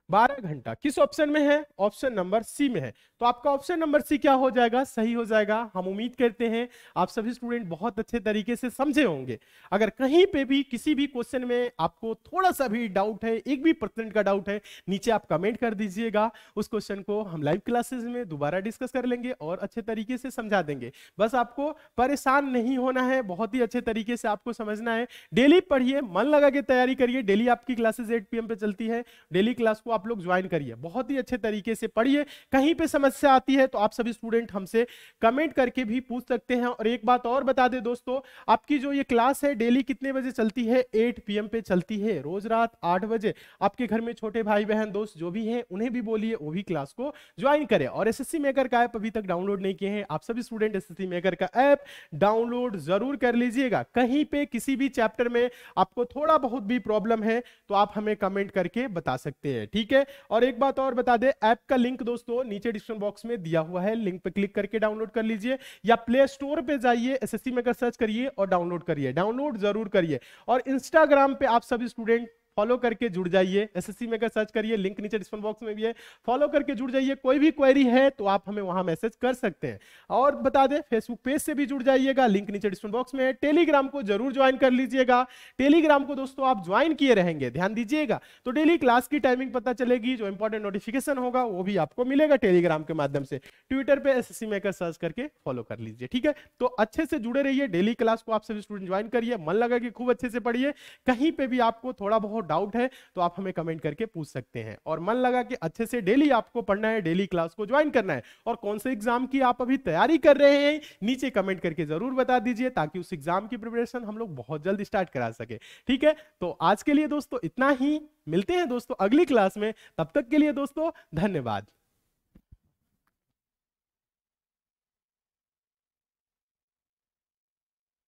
12 घंटा किस ऑप्शन में है, ऑप्शन नंबर सी में है। तो आपका ऑप्शन नंबर सी क्या हो जाएगा, सही हो जाएगा। हम उम्मीद करते हैं आप सभी स्टूडेंट बहुत अच्छे तरीके से समझे होंगे। अगर कहीं पे भी किसी भी क्वेश्चन में आपको थोड़ा सा भी डाउट है, 1% का डाउट है, नीचे आप कमेंट कर दीजिएगा। उस क्वेश्चन को हम लाइव क्लासेस में दोबारा डिस्कस कर लेंगे और अच्छे तरीके से समझा देंगे। बस आपको परेशान नहीं होना है, बहुत ही अच्छे तरीके से आपको समझना है। डेली पढ़िए, मन लगा के तैयारी करिए। डेली आपकी क्लासेस 8 PM पे चलती है। डेली क्लास को आप लोग ज्वाइन करिए, बहुत ही अच्छे तरीके से पढ़िए। कहीं पे समस्या आती है तो आप सभी स्टूडेंट हमसे कमेंट करके भी पूछ सकते हैं। और एक बात और बता दे दोस्तों, आपकी जो ये क्लास है डेली कितने बजे चलती है, 8 PM पे चलती है, रोज रात 8 बजे। आपके घर में छोटे भाई बहन दोस्त जो भी हैं उन्हें भी बोलिए वो भी क्लास को ज्वाइन करें। और एसएससी मेकर का ऐप अभी तक डाउनलोड नहीं किए हैं आप सभी स्टूडेंट, एसएससी मेकर का ऐप डाउनलोड जरूर कर लीजिएगा। कहीं पे किसी भी चैप्टर में आपको थोड़ा बहुत भी प्रॉब्लम है तो आप हमें कमेंट करके बता सकते हैं, ठीक है। और एक बात और बता दे, ऐप का लिंक दोस्तों नीचे डिस्क्रिप्शन बॉक्स में दिया हुआ है, लिंक पे क्लिक करके डाउनलोड कर लीजिए, या प्ले स्टोर पे जाइए, एसएससी मेकर सर्च करिए और डाउनलोड करिए। डाउनलोड जरूर करिए। और इंस्टाग्राम पे आप सभी स्टूडेंट फॉलो करके जुड़ जाइए, एसएससी मेकर सर्च करिए, लिंक नीचे डिस्क्रिप्शन बॉक्स में भी है, फॉलो करके जुड़ जाइए। कोई भी क्वेरी है तो आप हमें वहां मैसेज कर सकते हैं। और बता दें फेसबुक पेज से भी जुड़ जाइएगा, लिंक नीचे डिस्क्रिप्शन बॉक्स में है। टेलीग्राम को जरूर ज्वाइन कर लीजिएगा। टेलीग्राम को दोस्तों आप ज्वाइन किए रहेंगे, ध्यान दीजिएगा, तो डेली क्लास की टाइमिंग पता चलेगी, जो इंपॉर्टेंट नोटिफिकेशन होगा वो भी आपको मिलेगा टेलीग्राम के माध्यम से। ट्विटर पे एसएससी मेकर सर्च करके फॉलो कर लीजिए, ठीक है। तो अच्छे से जुड़े रहिए, डेली क्लास को आप सभी स्टूडेंट ज्वाइन करिए, मन लगा कि खूब अच्छे से पढ़िए। कहीं पे भी आपको थोड़ा बहुत डाउट है तो आप हमें कमेंट करके पूछ सकते हैं। और मन लगा कि अच्छे से डेली आपको पढ़ना है, डेली क्लास को ज्वाइन करना है, और कौन से एग्जाम की आप अभी तैयारी कर रहे हैं नीचे कमेंट करके जरूर बता दीजिए, ताकि उस एग्जाम की प्रिपरेशन हम लोग बहुत जल्द स्टार्ट करा सके, ठीक है। तो आज के लिए दोस्तों इतना ही, मिलते हैं दोस्तों अगली क्लास में, तब तक के लिए दोस्तों धन्यवाद।